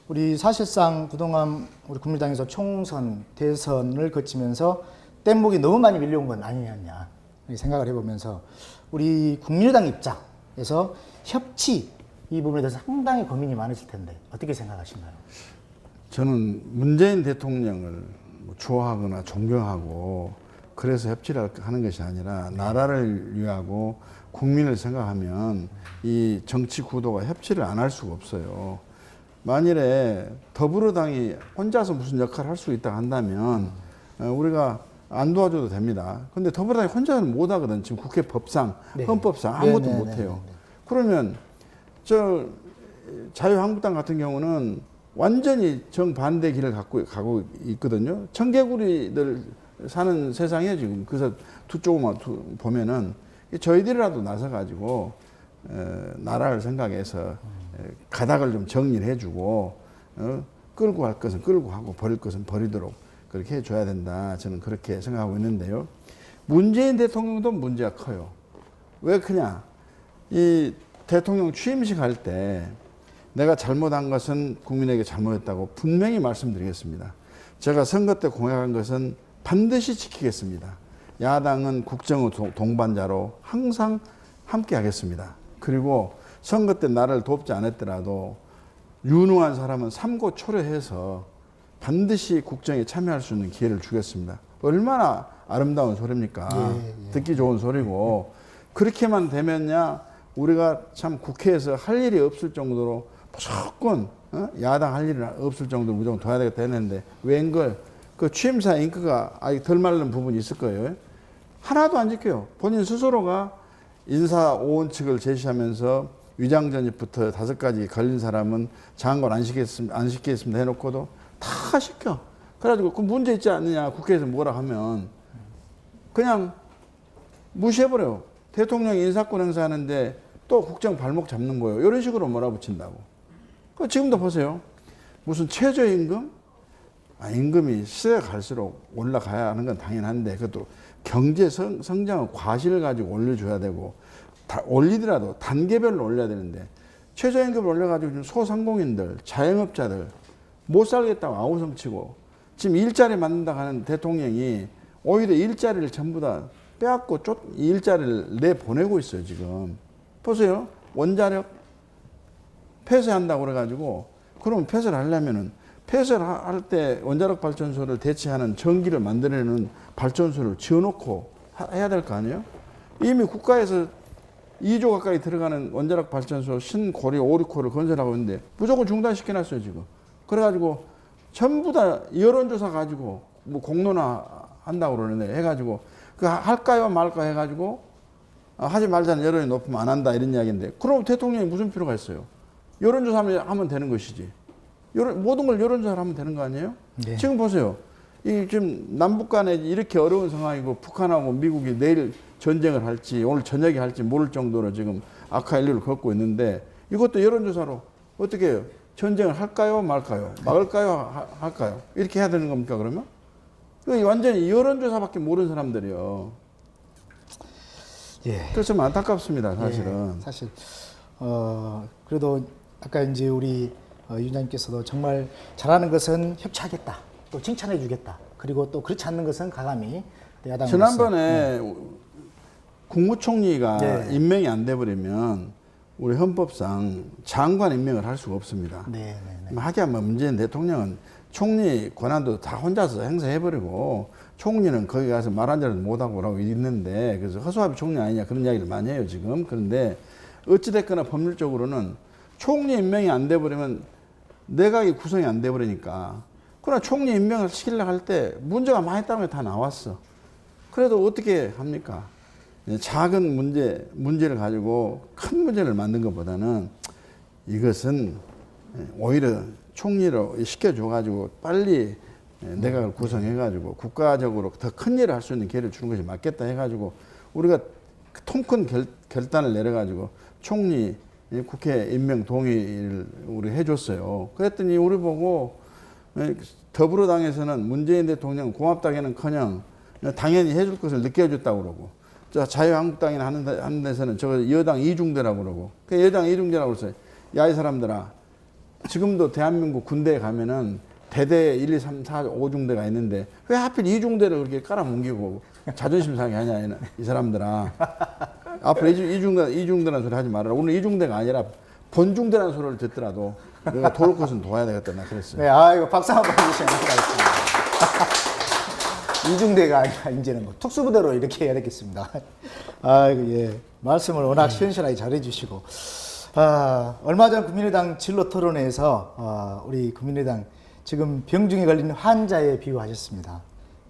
우리 사실상 그동안 우리 국민당에서 총선, 대선을 거치면서 뗏목이 너무 많이 밀려온 건 아니었냐 생각을 해보면서 우리 국민의당 입장에서 협치 이 부분에 대해서 상당히 고민이 많으실 텐데 어떻게 생각하시나요? 저는 문재인 대통령을 뭐 좋아하거나 존경하고 그래서 협치를 하는 것이 아니라 나라를 위하고 국민을 생각하면 이 정치 구도가 협치를 안 할 수가 없어요. 만일에 더불어당이 혼자서 무슨 역할을 할 수 있다 한다면 우리가 안 도와줘도 됩니다. 근데 더불어당이 혼자는 못 하거든. 지금 국회 법상, 네. 헌법상 아무것도 네, 네, 못 네, 해요. 네, 네. 그러면 저 자유한국당 같은 경우는 완전히 정반대 길을 가고 있거든요. 청개구리들 사는 세상에 지금 그래서 두 쪽만 보면은 저희들이라도 나서가지고 나라를 생각해서 가닥을 좀 정리를 해주고 끌고 갈 것은 끌고 가고 버릴 것은 버리도록 그렇게 해줘야 된다. 저는 그렇게 생각하고 있는데요. 문재인 대통령도 문제가 커요. 왜 크냐? 이 대통령 취임식 할 때 내가 잘못한 것은 국민에게 잘못했다고 분명히 말씀드리겠습니다. 제가 선거 때 공약한 것은 반드시 지키겠습니다. 야당은 국정의 동반자로 항상 함께 하겠습니다. 그리고 선거 때 나를 돕지 않았더라도 유능한 사람은 삼고초려해서 반드시 국정에 참여할 수 있는 기회를 주겠습니다. 얼마나 아름다운 소리입니까? 듣기 좋은 소리고 그렇게만 되면야 우리가 참 국회에서 할 일이 없을 정도로 무조건 야당 할 일이 없을 정도로 무조건 둬야 되겠다 했는데 웬걸 그 취임사 잉크가 아직 덜 마른 부분이 있을 거예요. 하나도 안 지켜요. 본인 스스로가 인사 오원칙을 제시하면서 위장전입부터 5가지 걸린 사람은 장관 안 시키겠습니다 해놓고도 다 시켜. 그래가지고 그 문제 있지 않느냐 국회에서 뭐라 하면 그냥 무시해버려요. 대통령이 인사권 행사하는데 또 국정 발목 잡는 거예요. 이런 식으로 몰아붙인다고. 지금도 보세요. 무슨 최저임금? 임금이 시대가 갈수록 올라가야 하는 건 당연한데 그것도 경제 성장의 과실을 가지고 올려줘야 되고 올리더라도 단계별로 올려야 되는데 최저임금을 올려가지고 소상공인들, 자영업자들 못 살겠다고 아우성치고 지금 일자리 만든다고 하는 대통령이 오히려 일자리를 전부 다 빼앗고 일자리를 내보내고 있어요 지금. 보세요. 원자력 폐쇄한다고 그래가지고 그러면 폐쇄를 하려면은 폐쇄를 할 때 원자력 발전소를 대체하는 전기를 만들어내는 발전소를 지어놓고 해야 될 거 아니에요? 이미 국가에서 2조 가까이 들어가는 원자력 발전소 신고리 5, 6호를 건설하고 있는데 무조건 중단시켜놨어요 지금. 그래가지고 전부 다 여론조사 가지고 뭐 공론화 한다고 그러는데 해가지고 그 할까요 말까 해가지고 하지 말자는 여론이 높으면 안 한다 이런 이야기인데 그럼 대통령이 무슨 필요가 있어요? 여론조사 하면 되는 것이지. 모든 걸 여론조사를 하면 되는 거 아니에요? 네. 지금 보세요. 이 지금 남북 간에 이렇게 어려운 상황이고 북한하고 미국이 내일 전쟁을 할지 오늘 저녁에 할지 모를 정도로 지금 악화인류를 걷고 있는데 이것도 여론조사로 어떻게 해요? 전쟁을 할까요 말까요? 막을까요 할까요? 이렇게 해야 되는 겁니까 그러면? 완전히 여론조사밖에 모르는 사람들이요. 예. 그래서 좀 안타깝습니다 사실은. 예, 사실 그래도 아까 이제 우리 위원장님께서도 정말 잘하는 것은 협치하겠다, 또 칭찬해주겠다. 그리고 또 그렇지 않는 것은 가감히 야당으로서. 지난번에 국무총리가 임명이 안 돼버리면 우리 헌법상 장관 임명을 할 수가 없습니다. 하기야 문재인 대통령은 총리 권한도 다 혼자서 행사해버리고 총리는 거기 가서 말 한자리도 못하고 라고 있는데 그래서 허수아비 총리 아니냐 그런 이야기를 많이 해요 지금. 그런데 어찌됐거나 법률적으로는 총리 임명이 안 돼버리면 내각이 구성이 안 돼버리니까 그러나 총리 임명을 시키려고 할 때 문제가 많이 있다는 게 다 나왔어. 그래도 어떻게 합니까? 작은 문제를 가지고 큰 문제를 만든 것보다는 이것은 오히려 총리로 시켜줘가지고 빨리 내각을 구성해가지고 국가적으로 더 큰 일을 할 수 있는 기회를 주는 것이 맞겠다 해가지고 우리가 통큰 결단을 내려가지고 총리 국회 임명 동의를 우리 해줬어요. 그랬더니 우리 보고 더불어당에서는 문재인 대통령 고맙다기는커녕 당연히 해줄 것을 늦게 해줬다고 그러고, 자유한국당이나 하는 데서는 저 여당 이중대라고 그러고, 그 여당 이중대라고 그랬어요. 야, 이 사람들아, 지금도 대한민국 군대에 가면은 대대 1, 2, 3, 4, 5중대가 있는데 왜 하필 이중대를 그렇게 깔아뭉개고 자존심 상해 하냐, 이 사람들아. 앞으로 이중대라는 소리 하지 말아라. 오늘 이중대가 아니라 본중대라는 소리를 듣더라도 내가 도울 것은 도와야 되겠다, 나 그랬어요. 네, 이거 박수 한번 해주시면 감사하겠습니다. 이중대가 아니라 이제는 뭐 특수부대로 이렇게 해야 되겠습니다. 예. 말씀을 워낙 시원시원하게 잘해주시고. 얼마 전 국민의당 진로 토론회에서 우리 국민의당 지금 병중에 걸린 환자에 비유하셨습니다.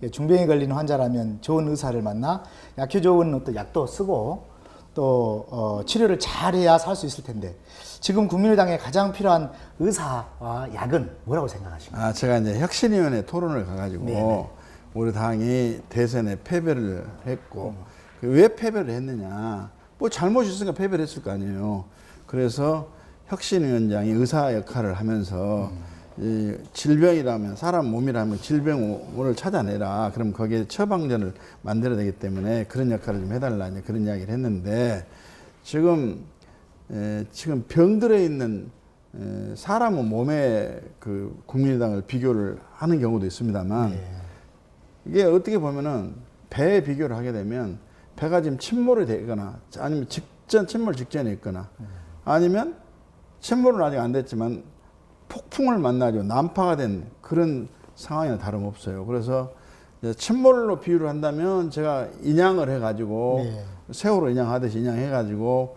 예, 중병에 걸린 환자라면 좋은 의사를 만나 약효 좋은 어떤 약도 쓰고 또 치료를 잘해야 살 수 있을 텐데, 지금 국민의당에 가장 필요한 의사와 약은 뭐라고 생각하십니까? 제가 이제 혁신위원회 토론을 가가지고 네네. 우리 당이 대선에 패배를 했고 왜 패배를 했느냐, 뭐 잘못이 있으니까 패배를 했을 거 아니에요. 그래서 혁신위원장이 의사 역할을 하면서 이 질병이라면, 사람 몸이라면 질병을 찾아내라. 그럼 거기에 처방전을 만들어야 되기 때문에 그런 역할을 좀 해달라, 이제 그런 이야기를 했는데, 지금 병들어 있는 사람의 몸에 그 국민의당을 비교를 하는 경우도 있습니다만, 이게 어떻게 보면은 배에 비교를 하게 되면 배가 지금 침몰이 되거나 아니면 침몰 직전에 있거나 아니면 침몰은 아직 안 됐지만 폭풍을 만나죠. 난파가 된 그런 상황이나 다름없어요. 그래서 침몰로 비유를 한다면 제가 인양을 해가지고 새우로 인양하듯이 인양해가지고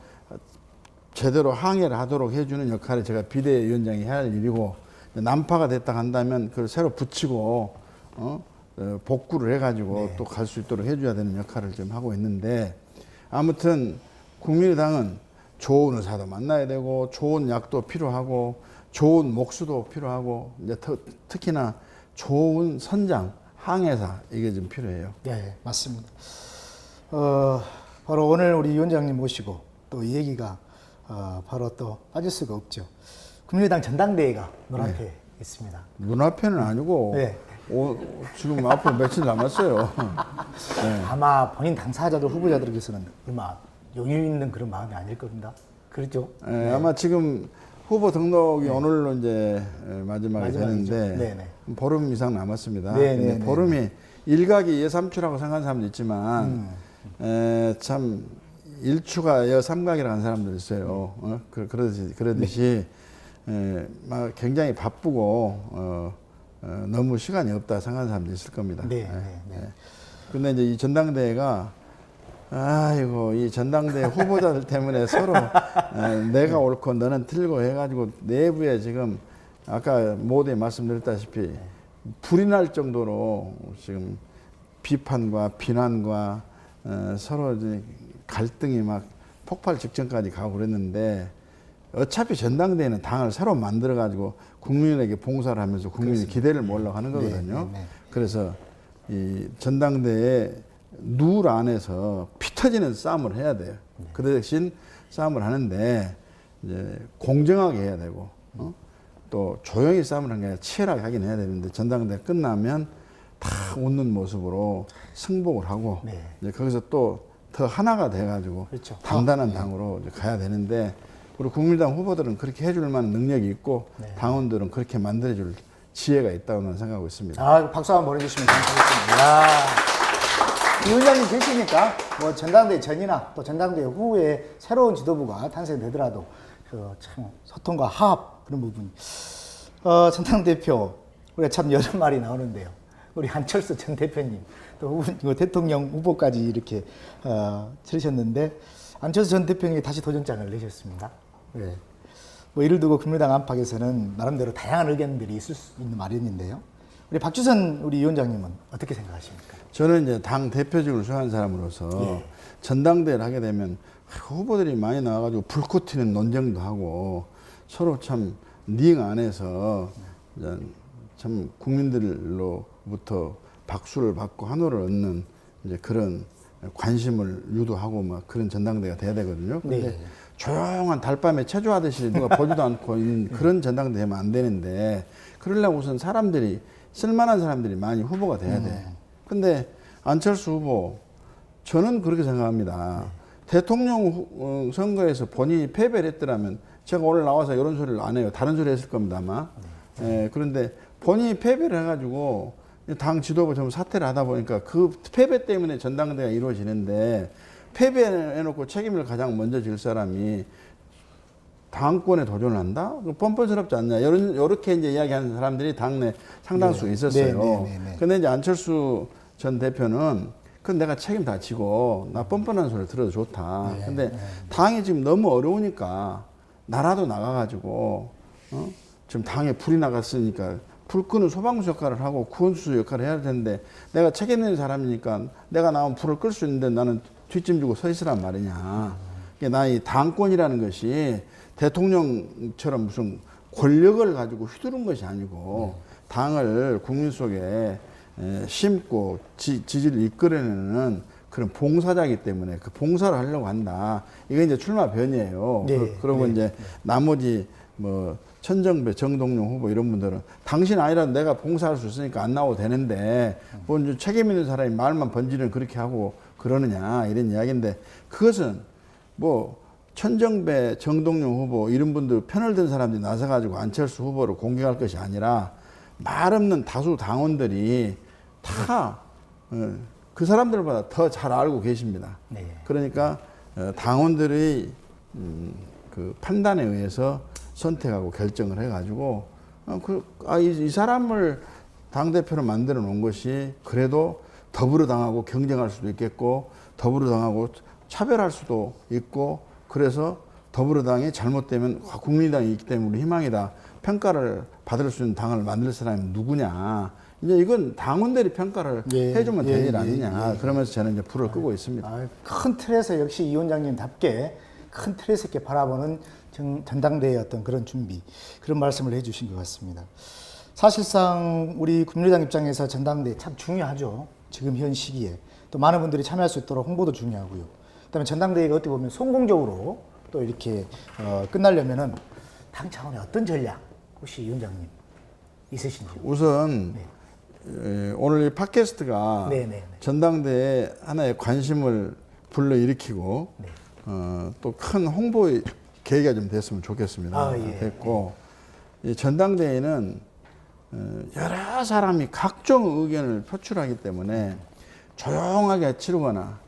제대로 항해를 하도록 해주는 역할을 제가 비대위원장이 해야 할 일이고, 난파가 됐다 한다면 그걸 새로 붙이고 복구를 해가지고 또 갈 수 있도록 해줘야 되는 역할을 좀 하고 있는데, 아무튼 국민의당은 좋은 의사도 만나야 되고 좋은 약도 필요하고 좋은 목수도 필요하고, 이제 특히나 좋은 선장, 항해사, 이게 좀 필요해요. 네, 맞습니다. 바로 오늘 우리 위원장님 모시고 또 이 얘기가 바로 또 빠질 수가 없죠. 국민의당 전당대회가 눈앞에 있습니다. 눈앞에는 아니고 지금 앞으로 며칠 남았어요. 아마 본인 당사자들, 후보자들께서는 얼마 여유 있는 그런 마음이 아닐 겁니다. 그렇죠? 아마 지금 후보 등록이 오늘로 이제 마지막이 되는데 보름 이상 남았습니다. 근데 보름이 일각이 예삼추라고 생각하는 사람도 있지만 참 일추가 여삼각이라고 하는 사람도 있어요. 그러듯이 막 굉장히 바쁘고 너무 시간이 없다 생각하는 사람도 있을 겁니다. 근데 이제 이 전당대회가, 아이고, 이 전당대회 후보자들 때문에 서로 내가 옳고 너는 틀고 해가지고 내부에 지금 아까 모두에 말씀드렸다시피 불이 날 정도로 지금 비판과 비난과 서로 이제 갈등이 막 폭발 직전까지 가고 그랬는데, 어차피 전당대회는 당을 새로 만들어가지고 국민에게 봉사를 하면서 국민의 기대를 모으려고 하는 거거든요. 그래서 이 전당대회 룰 안에서 피 터지는 싸움을 해야 돼요. 그 대신 싸움을 하는데 이제 공정하게 해야 되고 또 조용히 싸움을 하는 게 아니라 치열하게 하긴 해야 되는데, 전당대회 끝나면 다 웃는 모습으로 승복을 하고 이제 거기서 또 더 하나가 돼가지고 단단한 당으로 이제 가야 되는데, 우리 국민의당 후보들은 그렇게 해줄 만한 능력이 있고 당원들은 그렇게 만들어줄 지혜가 있다고 저는 생각하고 있습니다. 박수 한번 보내주시면 감사하겠습니다. 위원장님 계시니까 뭐 전당대회 전이나 또 전당대회 후에 새로운 지도부가 탄생되더라도 참 소통과 화합, 그런 부분. 전당대표 우리가 참 여러 말이 나오는데요. 우리 안철수 전 대표님, 또 대통령 후보까지 이렇게 치르셨는데, 안철수 전 대표님이 다시 도전장을 내셨습니다. 뭐 이를 두고 국민의당 안팎에서는 나름대로 다양한 의견들이 있을 수 있는 마련인데요. 우리 박주선 우리 위원장님은 어떻게 생각하십니까? 저는 이제 당 대표직을 수행한 사람으로서 전당대회를 하게 되면 후보들이 많이 나와가지고 불꽃 튀는 논쟁도 하고 서로 참 링 안에서 참 국민들로부터 박수를 받고 환호를 얻는 이제 그런 관심을 유도하고 막 그런 전당대회가 돼야 되거든요. 근데 조용한 달밤에 체조하듯이 누가 보지도 않고 있는 그런 전당대회 하면 안 되는데, 그러려면 우선 사람들이, 쓸만한 사람들이 많이 후보가 돼야 돼. 근데 안철수 후보, 저는 그렇게 생각합니다. 대통령 선거에서 본인이 패배를 했더라면 제가 오늘 나와서 이런 소리를 안 해요. 다른 소리 했을 겁니다, 아마. 그런데 본인이 패배를 해가지고 당 지도부 좀 사퇴를 하다 보니까 그 패배 때문에 전당대회가 이루어지는데, 패배해놓고 책임을 가장 먼저 질 사람이 당권에 도전을 한다? 뻔뻔스럽지 않냐? 요렇게 이제 이야기하는 사람들이 당내 상당수 있었어요. 근데 이제 안철수 전 대표는 그건 내가 책임 다 지고 나 뻔뻔한 소리 들어도 좋다. 근데 당이 지금 너무 어려우니까 나라도 나가가지고, 지금 당에 불이 나갔으니까 불 끄는 소방수 역할을 하고 구원수 역할을 해야 되는데, 내가 책임 있는 사람이니까 내가 나오면 불을 끌 수 있는데 나는 뒷짐 지고 서 있으란 말이냐. 나의 당권이라는 것이 대통령처럼 무슨 권력을 가지고 휘두른 것이 아니고 당을 국민 속에 심고 지지를 이끌어내는 그런 봉사자이기 때문에 그 봉사를 하려고 한다. 이게 이제 출마 변이에요. 그리고 이제 나머지 뭐 천정배, 정동영 후보 이런 분들은 당신 아니라도 내가 봉사할 수 있으니까 안 나와도 되는데 뭐 이제 책임 있는 사람이 말만 번지는 그렇게 하고 그러느냐, 이런 이야기인데, 그것은 뭐 천정배, 정동영 후보 이런 분들 편을 든 사람들이 나서가지고 안철수 후보를 공격할 것이 아니라 말 없는 다수 당원들이 다 그 사람들보다 더 잘 알고 계십니다. 그러니까 당원들의 그 판단에 의해서 선택하고 결정을 해가지고 이 사람을 당대표로 만들어 놓은 것이 그래도 더불어당하고 경쟁할 수도 있겠고 더불어당하고 차별할 수도 있고, 그래서 더불어당이 잘못되면 국민의당이 있기 때문에 우리 희망이다, 평가를 받을 수 있는 당을 만들 사람이 누구냐, 이제 이건 당원들이 평가를 해주면 될 일 아니냐. 그러면서 저는 이제 불을 끄고 있습니다. 큰 틀에서 역시 이 원장님답게 큰 틀에서 이렇게 바라보는 전당대회의 어떤 그런 준비, 그런 말씀을 해주신 것 같습니다. 사실상 우리 국민의당 입장에서 전당대회 참 중요하죠. 지금 현 시기에 또 많은 분들이 참여할 수 있도록 홍보도 중요하고요. 그다음에 전당대회가 어떻게 보면 성공적으로 또 이렇게 끝나려면은 당 차원의 어떤 전략 혹시 이 원장님 있으신지요? 우선 오늘 이 팟캐스트가 전당대회에 하나의 관심을 불러일으키고 또 큰 홍보의 계기가 좀 됐으면 좋겠습니다. 됐고, 이 전당대회는 여러 사람이 각종 의견을 표출하기 때문에 조용하게 치르거나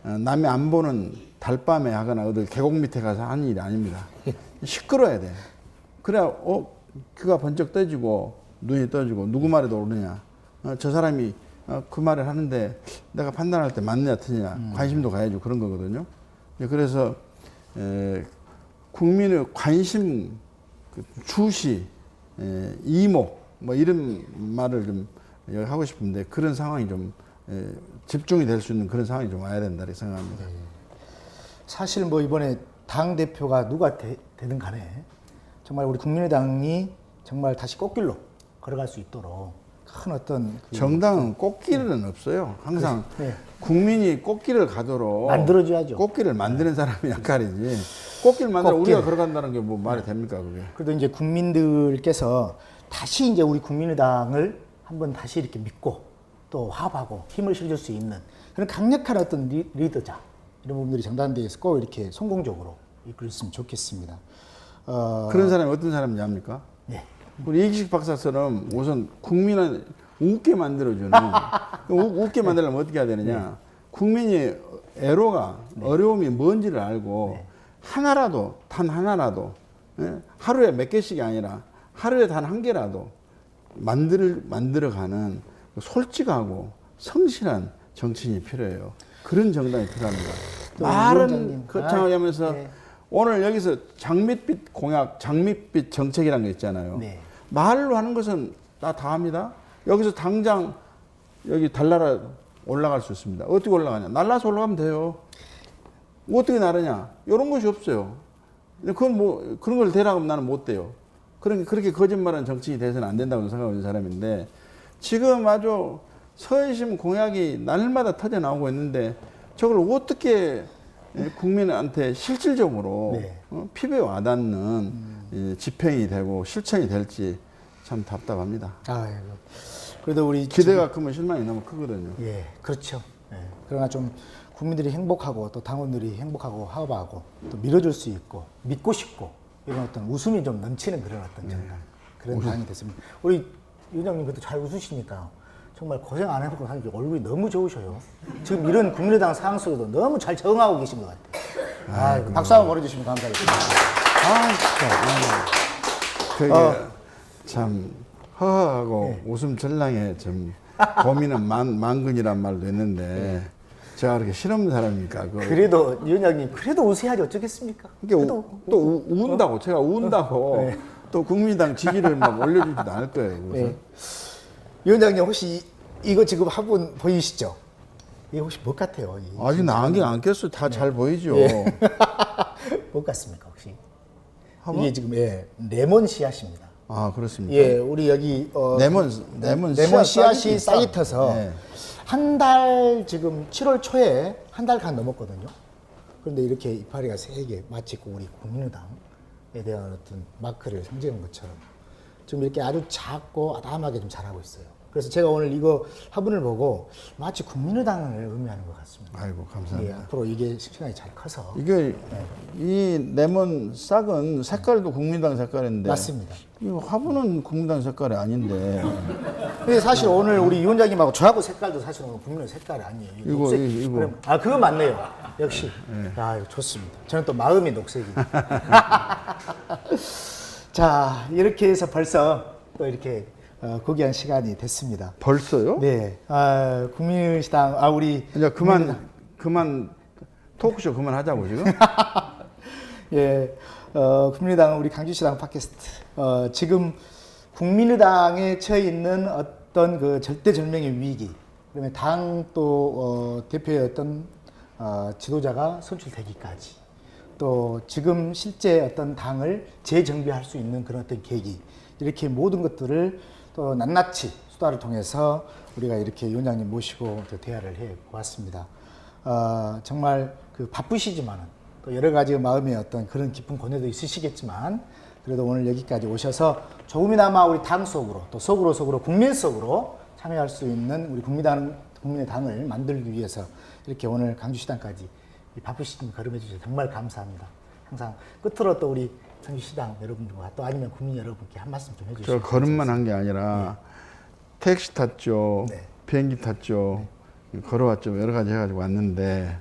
남이 안 보는 달밤에 하거나 어디 계곡 밑에 가서 하는 일이 아닙니다. 시끄러워야 돼. 그래야 귀가 번쩍 떠지고 눈이 떠지고 누구 말에도 오르냐, 저 사람이 그 말을 하는데 내가 판단할 때 맞느냐 틀리냐 관심도 가야죠. 그런 거거든요. 그래서 국민의 관심, 주시, 이목 뭐 이런 말을 좀 하고 싶은데, 그런 상황이 좀 집중이 될 수 있는 그런 상황이 좀 와야 된다 이렇게 생각합니다. 사실 뭐 이번에 당 대표가 누가 되든 간에 정말 우리 국민의당이 정말 다시 꽃길로 걸어갈 수 있도록 큰 어떤 정당은 꽃길은 없어요. 항상 국민이 꽃길을 가도록 만들어줘야죠. 꽃길을 만드는 사람이 역할이지. 꽃길 만들어 우리가 걸어간다는 게 뭐 말이 됩니까, 그게? 그래도 이제 국민들께서 다시 이제 우리 국민의당을 한번 다시 이렇게 믿고 또 화합하고 힘을 실을 수 있는 그런 강력한 어떤 리더자, 이런 부분들이 전당대회에서 꼭 이렇게 성공적으로 이끌었으면 좋겠습니다. 그런 사람이 어떤 사람인지 압니까? 우리 이기식 박사처럼 우선 국민을 웃게 만들어주는, 웃게 만들려면 어떻게 해야 되느냐. 국민이 애로가, 어려움이 뭔지를 알고 하나라도, 단 하나라도, 하루에 몇 개씩이 아니라 하루에 단 한 개라도 만들어가는 솔직하고 성실한 정치인이 필요해요. 그런 정당이 필요합니다. 말은 거창하게 하면서 오늘 여기서 장밋빛 공약, 장밋빛 정책이라는 거 있잖아요. 말로 하는 것은 다 합니다. 여기서 당장 여기 달나라 올라갈 수 있습니다. 어떻게 올라가냐? 날라서 올라가면 돼요. 어떻게 나르냐? 이런 것이 없어요. 그건 뭐 그런 걸 대라고 하면 나는 못 돼요. 그렇게 거짓말한 정치인이 돼서는 안 된다고 생각하는 사람인데, 지금 아주 서해심 공약이 날마다 터져 나오고 있는데 저걸 어떻게 국민한테 실질적으로 네. 피부에 와닿는 집행이 되고 실천이 될지 참 답답합니다. 아이고. 그래도 우리 기대가 크면 실망이 너무 크거든요. 예, 그렇죠. 예. 그러나 좀 국민들이 행복하고 또 당원들이 행복하고 화합하고 또 밀어줄 수 있고 믿고 싶고 이런 어떤 웃음이 좀 넘치는 그런 어떤 정말 그런 당이 됐습니다. 우리 위원장님 그래도 잘 웃으시니까 정말 고생 안 해보고 사실 얼굴이 너무 좋으셔요. 지금 이런 국민의당 상황 속에도 너무 잘 적응하고 계신 것 같아요. 아, 박수 한번 보내주시면 감사하겠습니다. 그게 참 허허하고 웃음 전랑에 좀 고민은 만근이란 말도 있는데 제가 그렇게 싫은 사람입니까? 그래도 위원장님 그래도 웃어야지 어쩌겠습니까? 또 운다고 제가 운다고 또 국민당 지지를 막 올려주지도 않을 거예요. 그래서 위원장님 혹시 이거 지금 화분 보이시죠? 이거 혹시 뭐 같아요? 아직 나 안경 안 꼈어요. 다 잘 보이죠. 뭐 같습니까 혹시? 화분? 이게 지금 레몬 씨앗입니다. 아 그렇습니까? 예, 우리 여기 레몬 씨앗이 싹이 터서 네. 한 달 지금 7월 초에 한 달간 넘었거든요. 그런데 이렇게 이파리가 세 개 마치 우리 국민의당에 대한 어떤 마크를 상징한 것처럼 지금 이렇게 아주 작고 아담하게 좀 자라고 있어요. 그래서 제가 오늘 이거 화분을 보고 마치 국민의당을 의미하는 것 같습니다. 아이고 예, 감사합니다. 앞으로 이게 시간이 잘 커서 이게 이 레몬 싹은 색깔도 국민당 색깔인데 맞습니다. 이 화분은 국민당 색깔이 아닌데 근데 사실 오늘 우리 위원장님하고 저하고 색깔도 사실 오늘 국민의 색깔이 아니에요. 이거, 녹색. 이거. 그럼, 그거 맞네요. 역시. 아, 이거 좋습니다. 저는 또 마음이 녹색이에요. 자, 이렇게 해서 벌써 또 이렇게 고귀한 시간이 됐습니다. 벌써요? 네. 국민의당, 우리. 이제 그만 토크쇼 그만하자고 지금. 예, 국민의당 우리 강주시당 팟캐스트. 지금 국민의당에 처해 있는 어떤 그 절대절명의 위기, 그다음에 당 또 대표의 어떤 지도자가 선출되기까지, 또 지금 실제 어떤 당을 재정비할 수 있는 그런 어떤 계기, 이렇게 모든 것들을 또 낱낱이 수다를 통해서 우리가 이렇게 위원장님 모시고 대화를 해 보았습니다. 정말 그 바쁘시지만은 또 여러 가지 마음의 어떤 그런 깊은 고뇌도 있으시겠지만 그래도 오늘 여기까지 오셔서 조금이나마 우리 당 속으로 또 속으로 국민 속으로 참여할 수 있는 우리 국민의 당을 만들기 위해서 이렇게 오늘 강주시당까지 바쁘신 걸음해 주셔서 정말 감사합니다. 항상 끝으로 또 우리 강주시당 여러분들과 또 아니면 국민 여러분께 한 말씀 좀 해주시죠. 저 걸음만 한 게 아니라 택시 탔죠, 네. 비행기 탔죠, 걸어왔죠, 여러 가지 해가지고 왔는데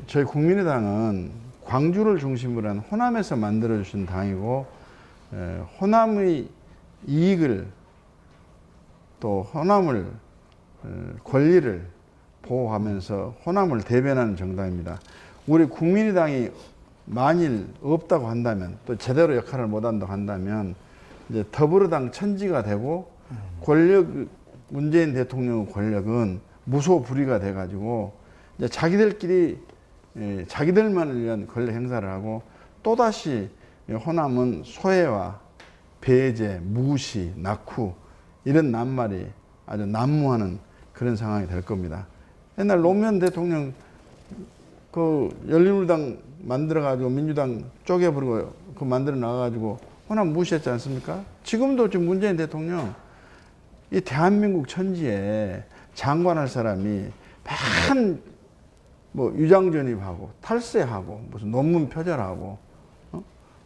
저희 국민의당은 광주를 중심으로 한 호남에서 만들어주신 당이고 호남의 이익을 또 호남을 권리를 보호하면서 호남을 대변하는 정당입니다. 우리 국민의당이 만일 없다고 한다면 또 제대로 역할을 못한다고 한다면 이제 더불어당 천지가 되고 문재인 대통령 권력은 무소불위가 돼가지고 이제 자기들끼리 자기들만을 위한 권력 행사를 하고 또다시 호남은 소외와 배제, 무시, 낙후 이런 낱말이 아주 난무하는 그런 상황이 될 겁니다. 옛날 노무현 대통령 그 열린우리당 만들어가지고 민주당 쪼개버리고 그 만들어 나가가지고 호남 무시했지 않습니까? 지금도 지금 문재인 대통령 이 대한민국 천지에 장관할 사람이 뭐 유장전입하고 탈세하고 무슨 논문 표절하고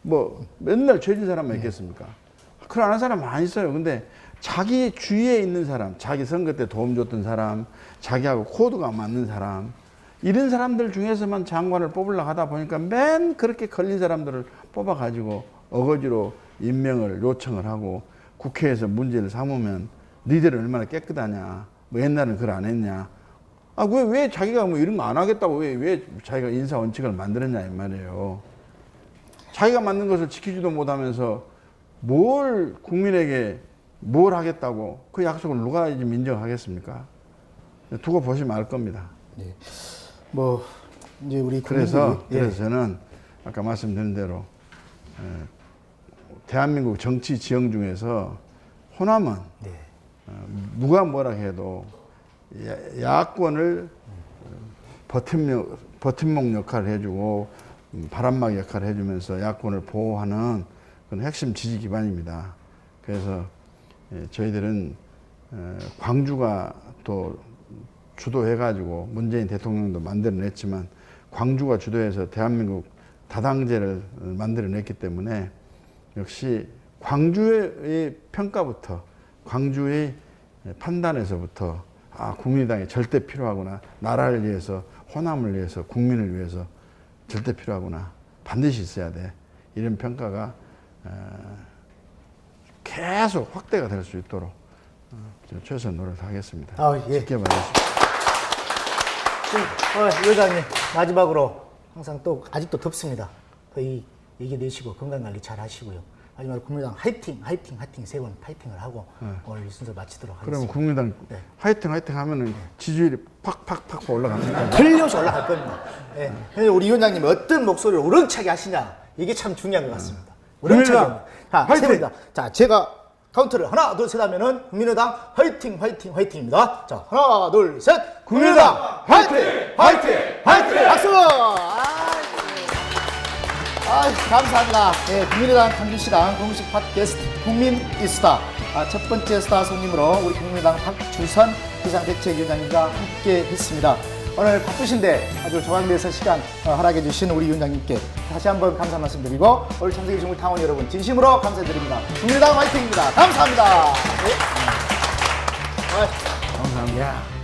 뭐 맨날 죄진 사람만 있겠습니까? 그런 안 한 사람 많이 있어요. 근데 자기 주위에 있는 사람, 자기 선거 때 도움 줬던 사람, 자기하고 코드가 맞는 사람, 이런 사람들 중에서만 장관을 뽑으려고 하다 보니까 맨 그렇게 걸린 사람들을 뽑아가지고 어거지로 임명을 요청을 하고 국회에서 문제를 삼으면 니들은 얼마나 깨끗하냐, 뭐 옛날에는 그걸 안 했냐, 왜 자기가 뭐 이런 거 안 하겠다고 왜 자기가 인사 원칙을 만들었냐 이 말이에요. 자기가 만든 것을 지키지도 못하면서 뭘 국민에게 뭘 하겠다고 그 약속을 누가 지금 인정하겠습니까? 두고 보시면 알 겁니다. 네. 뭐 이제 우리 그래서 저는 아까 말씀드린 대로 대한민국 정치 지형 중에서 호남은 누가 뭐라 해도 야권을 버팀목 역할을 해주고 바람막 역할을 해주면서 야권을 보호하는 그런 핵심 지지 기반입니다. 그래서 저희들은 광주가 또 주도해가지고 문재인 대통령도 만들어냈지만 광주가 주도해서 대한민국 다당제를 만들어냈기 때문에 역시 광주의 평가부터 광주의 판단에서부터 국민의당이 절대 필요하구나. 나라를 위해서 호남을 위해서 국민을 위해서 절대 필요하구나. 반드시 있어야 돼. 이런 평가가 계속 확대가 될 수 있도록 최선 노력하겠습니다. 예. 지켜봐야겠습니다. 위원장님 마지막으로 항상 또 아직도 덥습니다. 거의 얘기 내시고 건강관리 잘 하시고요. 마지막으로 국민의당 화이팅, 화이팅, 화이팅 세 번 파이팅을 하고 오늘 이 순서 마치도록 하겠습니다. 그러면 국민의당 화이팅 화이팅 하면은 지지율이 팍팍팍 올라갑니다. 틀림없이 올라갈 겁니다. 예. 그래서 우리 위원장님 어떤 목소리를 우렁차게 하시냐 이게 참 중요한 것 같습니다. 우렁차게. 자, 세 번입니다. 자, 제가 카운트를 하나, 둘, 셋 하면은 국민의당 화이팅, 화이팅, 화이팅입니다. 자, 하나, 둘, 셋. 국민의당 화이팅, 화이팅, 화이팅. 박수. 감사합니다. 네, 국민의당 강주시당 공식 팟캐스트 국민 이스타 첫 번째 스타 손님으로 우리 국민의당 박주선 비상대책위원장님과 함께 했습니다. 오늘 바쁘신데 아주 조강돼서 시간 허락해 주신 우리 위원장님께 다시 한번 감사 말씀드리고 오늘 참석해 주신 우리 당원 여러분 진심으로 감사드립니다. 국민의당 화이팅입니다. 감사합니다. 네. 감사합니다.